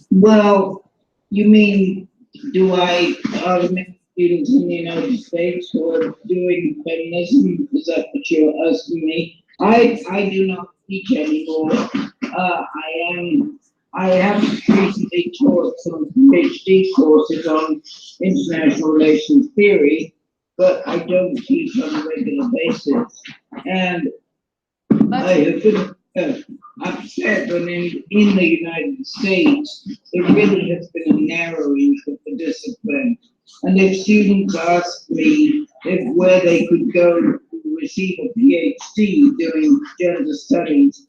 Well, you mean, do I automatic students in the United States who are doing feminism? Is that what you're asking me? I do not teach anymore. I have recently taught some PhD courses on international relations theory, but I don't teach on a regular basis. And I have been upset when in the United States, there really has been a narrowing of the discipline. And if students ask me where they could go to receive a PhD doing gender studies,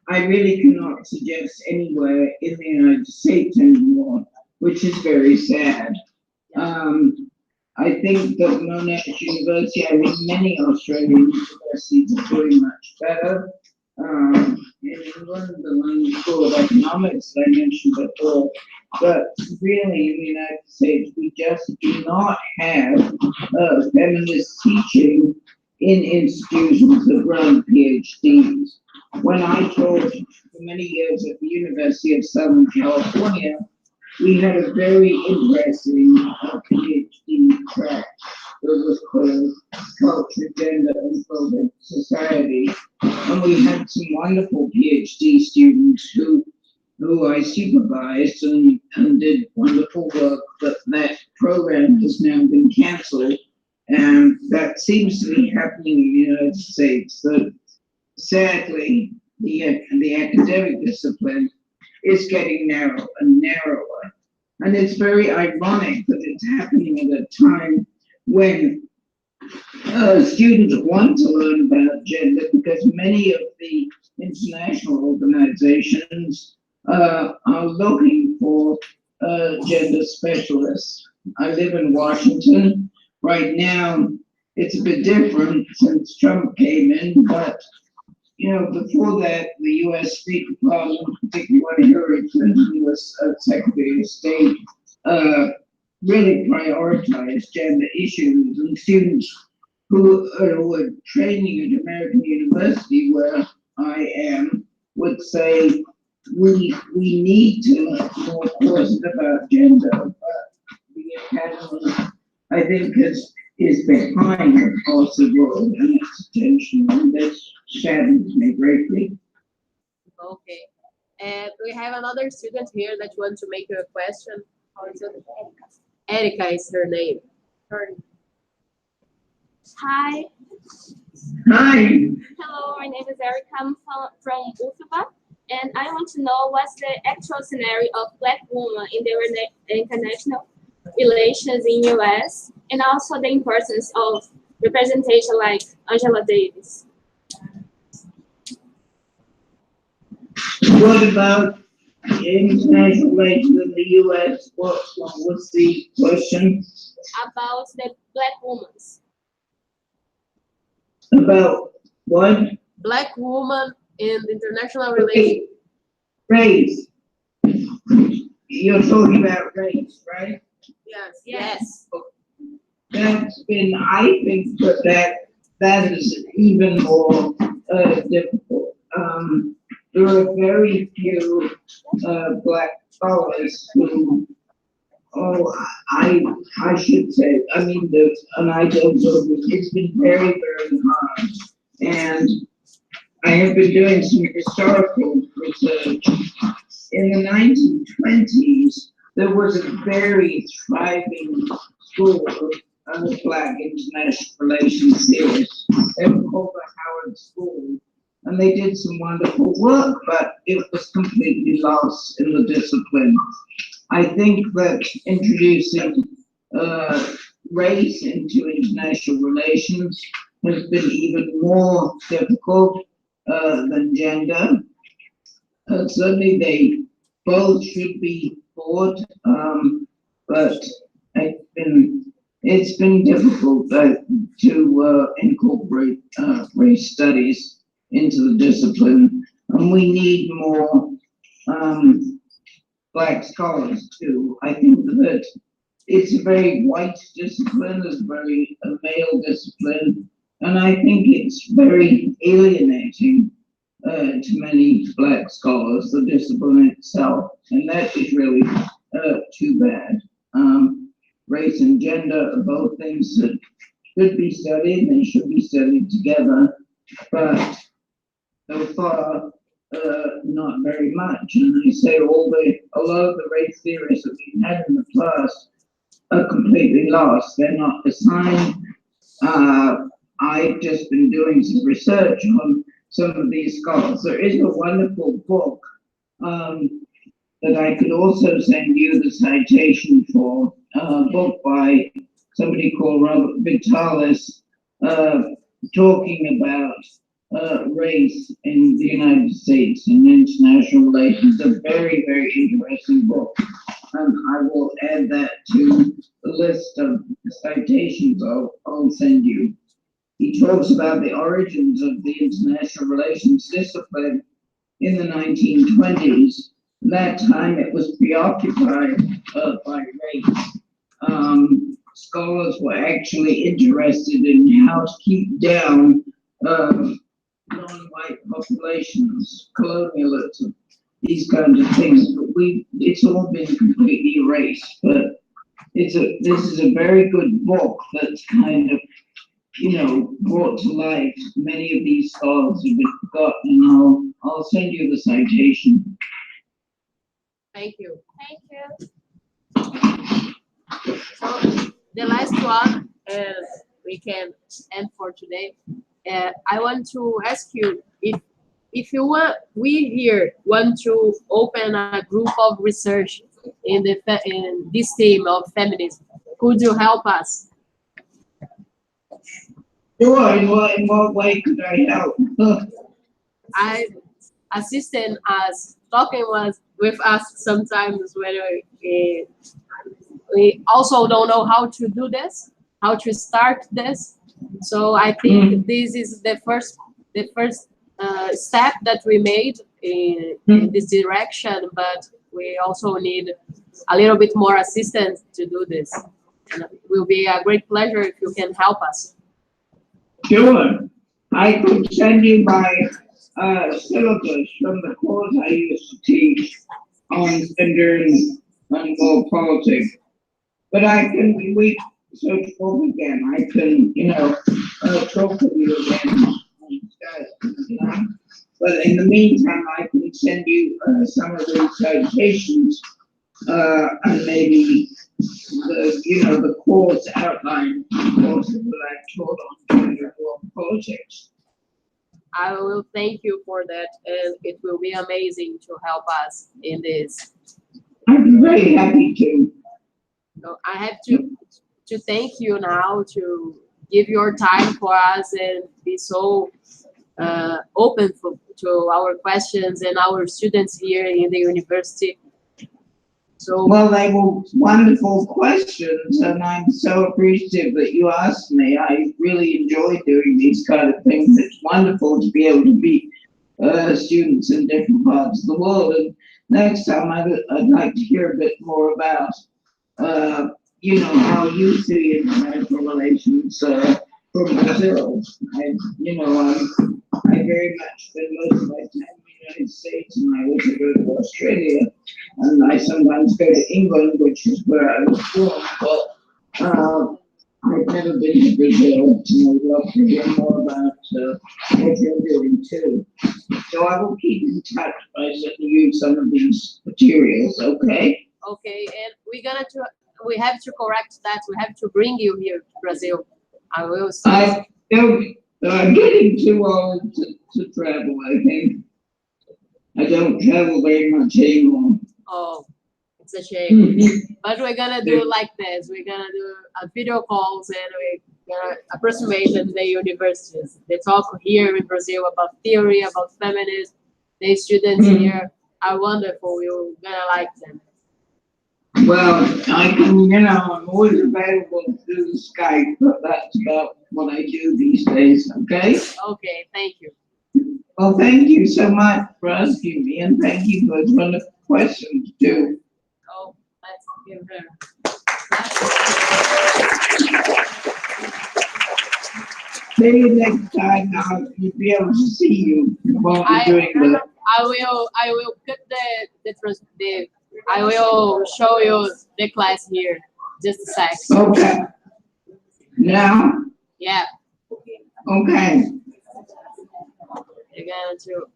I really cannot suggest anywhere in the United States anymore, which is very sad. I think that Monash University, I mean, many Australian universities are doing much better. In England, the London School of Economics that I mentioned before, but really in the United States, we just do not have feminist teaching in institutions that run PhDs. When I taught for many years at the University of Southern California, we had a very interesting PhD track that was called Culture, Gender, and Global Society. And we had some wonderful PhD students who I supervised and did wonderful work, but that program has now been canceled. And that seems to be happening in the United States. So sadly, the academic discipline is getting narrower and narrower. And it's very ironic that it's happening at a time when students want to learn about gender, because many of the international organizations are looking for gender specialists. I live in Washington. Right now, it's a bit different since Trump came in, but you know, before that, the U.S. State Department, particularly when Hillary Clinton was Secretary of State, really prioritized gender issues, and students who are training at American University, where I am, would say we need to learn more courses about gender, but the academy, I think, is behind the course of world and its attention, and this saddens me greatly. Okay. And we have another student here that wants to make a question. Erica is her name. Hi. Hi. Hello, my name is Erica. I'm from Utuba, and I want to know what's the actual scenario of Black women in the international relations in US, and also the importance of representation like Angela Davis. What about international relations in the US? What was the question? About the Black women. About what? Black woman in international relations. Race. You're talking about race, right? Yes. Yes. That's been, I think that is even more difficult. There are very few Black scholars who, I should say, I mean, and I don't know, it's been very, very hard. And I have been doing some historical research. In the 1920s, there was a very thriving school of Black international relations theorists. They were called the Howard School. And they did some wonderful work, but it was completely lost in the discipline. I think that introducing race into international relations has been even more difficult than gender. Certainly they both should be taught, but it's been difficult to incorporate race studies into the discipline, and we need more Black scholars too. I think that it's a very white discipline, it's very a male discipline, and I think it's very alienating to many Black scholars, the discipline itself, and that is really too bad. Race and gender are both things that should be studied, and they should be studied together, but so far, not very much. And I say a lot of the race theorists that we've had in the past are completely lost. They're not assigned. I've just been doing some research on some of these scholars. There is a wonderful book that I could also send you the citation for, a book by somebody called Robert Vitalis, talking about race in the United States and international relations. A very, very interesting book. I will add that to the list of citations I'll send you. He talks about the origins of the international relations discipline in the 1920s. That time it was preoccupied by race. Scholars were actually interested in how to keep down non-white populations, colonialism, these kinds of things. But it's all been completely erased. But this is a very good book that's kind of, brought to life many of these scholars have been forgotten, and I'll send you the citation. Thank you. Thank you. So the last one, and we can end for today. I want to ask you if we here want to open a group of research in this theme of feminism. Could you help us? Sure. In what way could I help? I assistant us talking with us sometimes when we also don't know how to do this, how to start this. So I think this is the first step that we made in this direction, but we also need a little bit more assistance to do this. And it will be a great pleasure if you can help us. Sure. I could send you my syllabus from the course I used to teach on gender and world politics. But I can, we search both again. I can, talk to you again. But in the meantime, I can send you some of these citations and maybe the course outline courses that I taught on gender war politics. I will thank you for that, and it will be amazing to help us in this. I'd be very happy to. So I have to thank you now to give your time for us and be so open to our questions and our students here in the university. So, well, they were wonderful questions, and I'm so appreciative that you asked me. I really enjoy doing these kind of things. It's wonderful to be able to meet students in different parts of the world. And next time, I'd like to hear a bit more about, how you see international relations from Brazil. I very much spend most of my time in the United States, and I also go to Australia, and I sometimes go to England, which is where I was born, but I've never been to Brazil, and I'd love to hear more about what you're doing too. So I will keep in touch by sending you some of these materials, okay? Okay, and we have to correct that. We have to bring you here to Brazil. I will say. I'm getting too old to travel, I think. I don't travel very much anymore. Oh, it's a shame. But we're gonna do like this. We're gonna do a video calls, and we're gonna approximate the universities. They talk here in Brazil about theory, about feminism. The students here are wonderful. You're gonna like them. Well, I can, I'm always available through Skype, but that's about what I do these days, okay? Okay, thank you. Well, thank you so much for asking me, and thank you for those wonderful questions, too. Oh, let's give her. Maybe next time I'll be able to see you while we're doing the... I will cut I will show you the class here. Just a sec. Okay. Now? Yeah. Okay. You're going to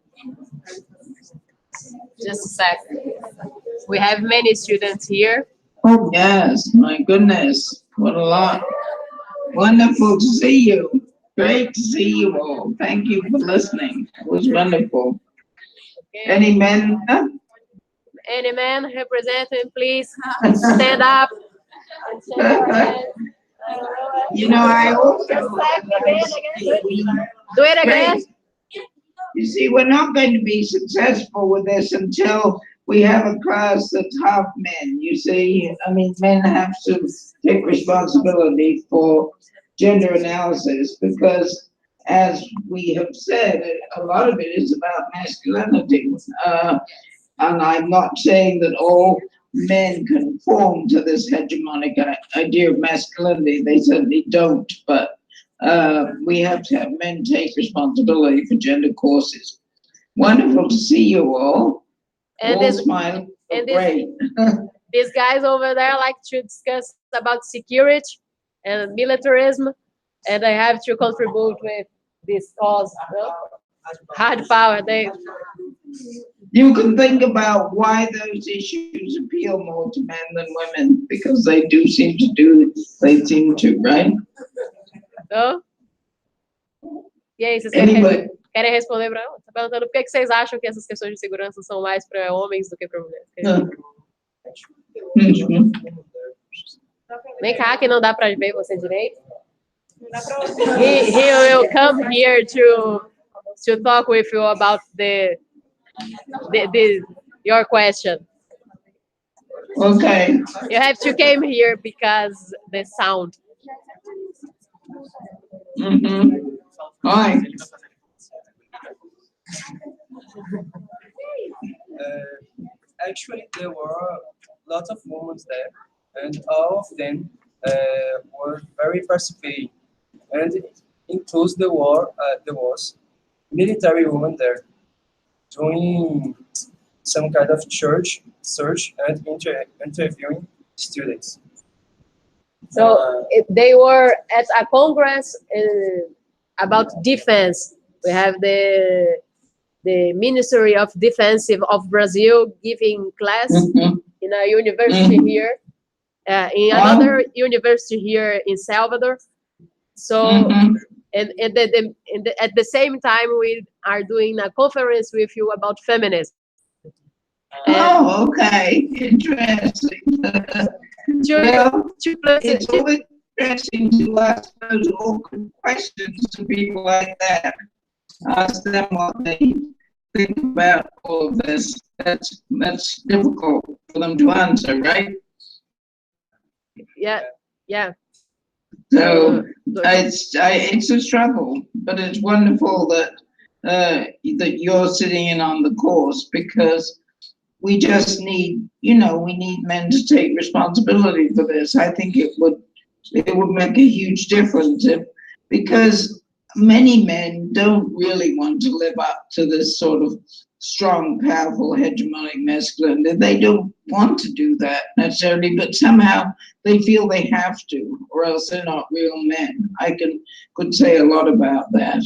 just a sec. We have many students here. Oh yes, my goodness, what a lot. Wonderful to see you. Great to see you all. Thank you for listening. It was wonderful. Okay. Any men? Any man representing, please stand up. I also... Do it again. You see, we're not going to be successful with this until we have a class that's half men. You see, I mean, men have to take responsibility for gender analysis because, as we have said, a lot of it is about masculinity. And I'm not saying that all men conform to this hegemonic idea of masculinity. They certainly don't, but we have to have men take responsibility for gender courses. Wonderful to see you all. And all smiling. Great. These guys over there like to discuss about security and militarism, and I have to contribute with this cause. Hard power. You can think about why those issues appeal more to men than women, because they seem to, right? No? E aí, vocês querem responder para ela? Tá perguntando por que vocês acham que essas questões de segurança são mais para homens do que para mulheres? Vem cá, que não dá para ver você direito. He will come here to talk with you about your question. Okay. You have to come here because the sound. Hi. Actually, there were lots of women there, and all of them were very participating. And includes there was military women there doing some kind of church search and interviewing students. So they were at a congress about defense. We have the Ministry of Defense of Brazil giving class in a university here, in another university here in Salvador. So, and at the same time, we are doing a conference with you about feminism. Oh, okay, interesting. Well, it's always interesting to ask those awkward questions to people like that. Ask them what they think about all of this. That's difficult for them to answer, right? Yeah, yeah. So it's a struggle, but it's wonderful that that you're sitting in on the course, because we just need, we need men to take responsibility for this. I think it would make a huge difference because many men don't really want to live up to this sort of strong, powerful, hegemonic masculine. They don't want to do that necessarily, but somehow they feel they have to, or else they're not real men. I could say a lot about that,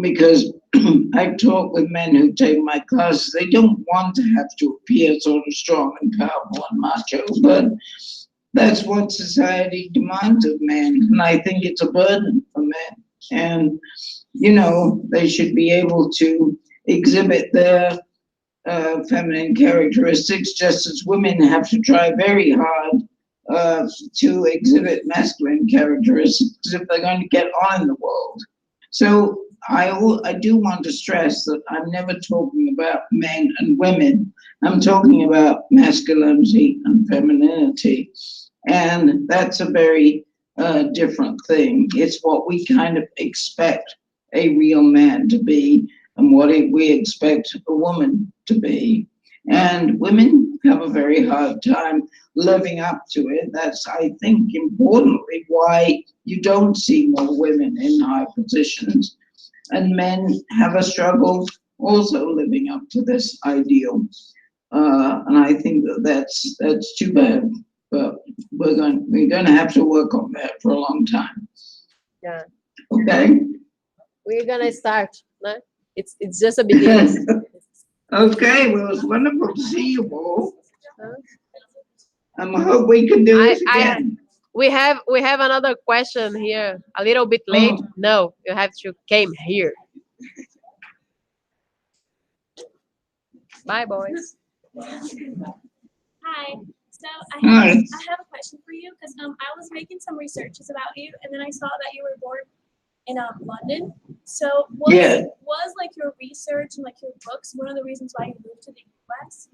because I've talked with men who take my classes. They don't want to have to appear sort of strong and powerful and macho, but that's what society demands of men, and I think it's a burden for men. And, they should be able to exhibit their feminine characteristics, just as women have to try very hard to exhibit masculine characteristics if they're going to get on in the world. So I do want to stress that I'm never talking about men and women. I'm talking about masculinity and femininity. And that's a very different thing. It's what we kind of expect a real man to be and what we expect a woman to be. And women have a very hard time living up to it. That's, I think, importantly, why you don't see more women in high positions. And men have a struggle also living up to this ideal. And I think that's too bad. But we're going to have to work on that for a long time. Yeah. Okay. We're gonna start. No? It's just a beginning. Okay. Well, it's wonderful to see you all. I hope we can do it again. We have another question here. A little bit late. Oh. No, you have to came here. Bye, boys. Hi. So Hi. I have a question for you, because I was making some researches about you, and then I saw that you were born in London. So was like your research and like your books one of the reasons why you moved to the US?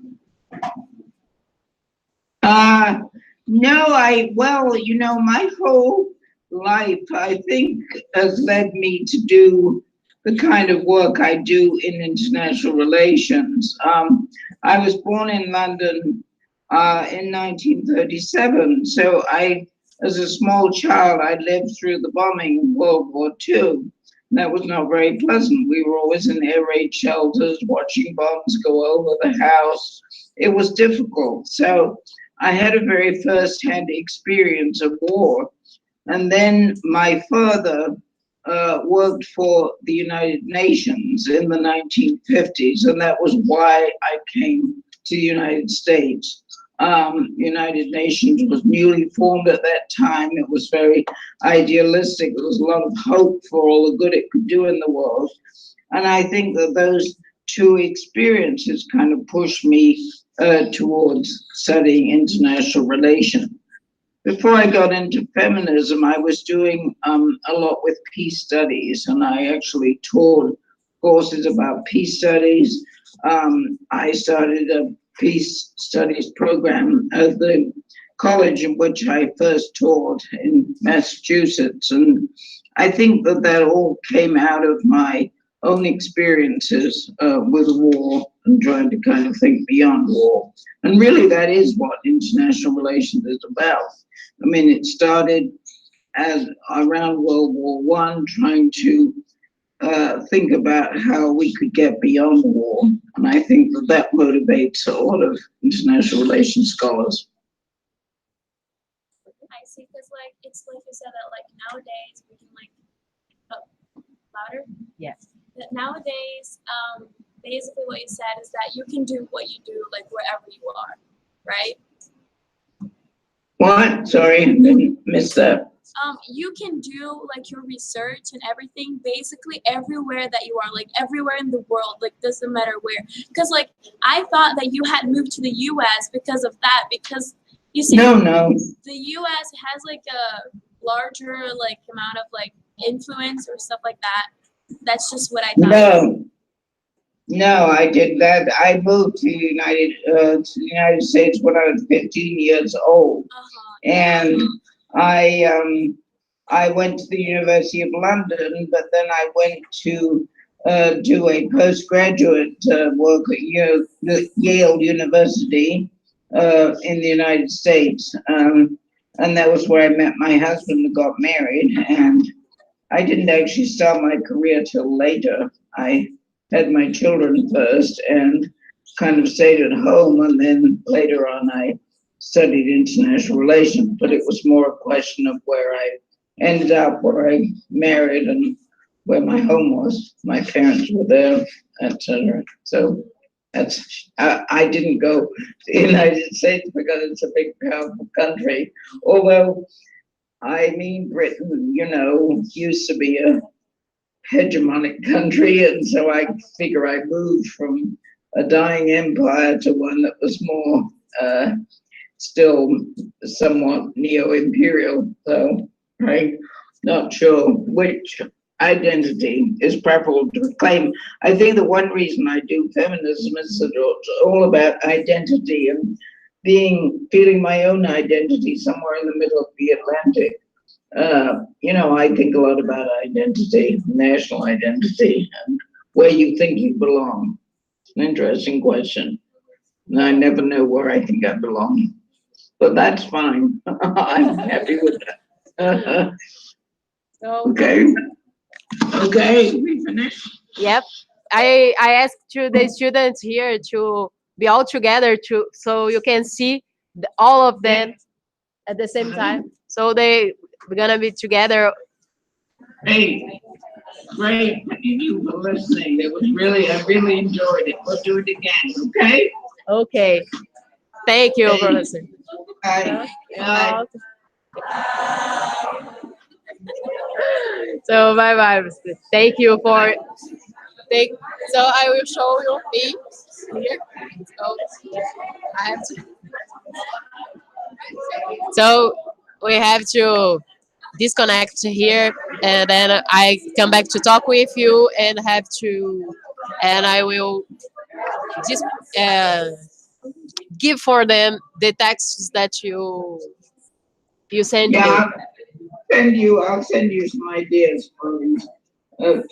No, my whole life, I think, has led me to do the kind of work I do in international relations. I was born in London in 1937. So as a small child, I lived through the bombing of World War II. That was not very pleasant. We were always in air raid shelters, watching bombs go over the house. It was difficult. So I had a very first-hand experience of war. And then my father worked for the United Nations in the 1950s, and that was why I came to the United States. United Nations was newly formed at that time. It was very idealistic. There was a lot of hope for all the good it could do in the world. And I think that those two experiences kind of pushed me towards studying international relations. Before I got into feminism, I was doing a lot with peace studies, and I actually taught courses about peace studies. I started a peace studies program at the college in which I first taught in Massachusetts. And I think that all came out of my own experiences with war and trying to kind of think beyond war. And really that is what international relations is about. I mean, it started as around World War One, trying to think about how we could get beyond war. And I think that that motivates a lot of international relations scholars. I see, because like it's like you said that like nowadays we can like louder. Yes. That nowadays, basically what you said is that you can do what you do like wherever you are, right? What? Sorry, didn't miss that. You can do like your research and everything basically everywhere that you are, like everywhere in the world, like doesn't matter where. Because like I thought that you had moved to the US because of that, because you see No. the US has like a larger like amount of like influence or stuff like that. That's just what I thought. No, I did that. I moved to the United States when I was 15 years old, and I went to the University of London, but then I went to do a postgraduate work at Yale University in the United States, and that was where I met my husband and got married. And I didn't actually start my career till later. I had my children first and kind of stayed at home, and then later on I studied international relations, but it was more a question of where I ended up, where I married, and where my home was. My parents were there, etc. So that's, I didn't go to the United States because it's a big, powerful country, although I mean, Britain, you know, used to be a hegemonic country, and so I figure I moved from a dying empire to one that was more still somewhat neo-imperial. So I'm not sure which identity is preferable to claim. I think the one reason I do feminism is that it's all about identity and feeling my own identity somewhere in the middle of the Atlantic. You know, I think a lot about identity, national identity, and where you think you belong. It's an interesting question. And I never know where I think I belong. But that's fine. I'm happy with that. Okay. Okay, we finished? Yep. I asked to the students here to be all together so you can see all of them at the same time. So we're gonna be together. Hey, great. Thank you for listening. It was I really enjoyed it. We'll do it again, okay? Okay. Thank you, Professor. Bye. Bye. So bye. Thank you for. So I will show you me here. So I have to. So we have to disconnect here, and then I come back to talk with you, and I will just give for them the texts that you send me. I'll send you some ideas for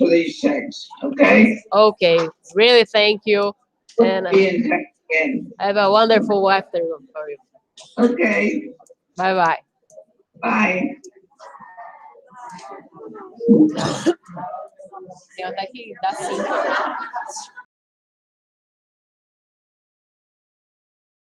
these texts, okay? Okay, really thank you, and Be in touch again. have a wonderful afternoon for you. Okay, Bye. bye. Tem até que dar 5.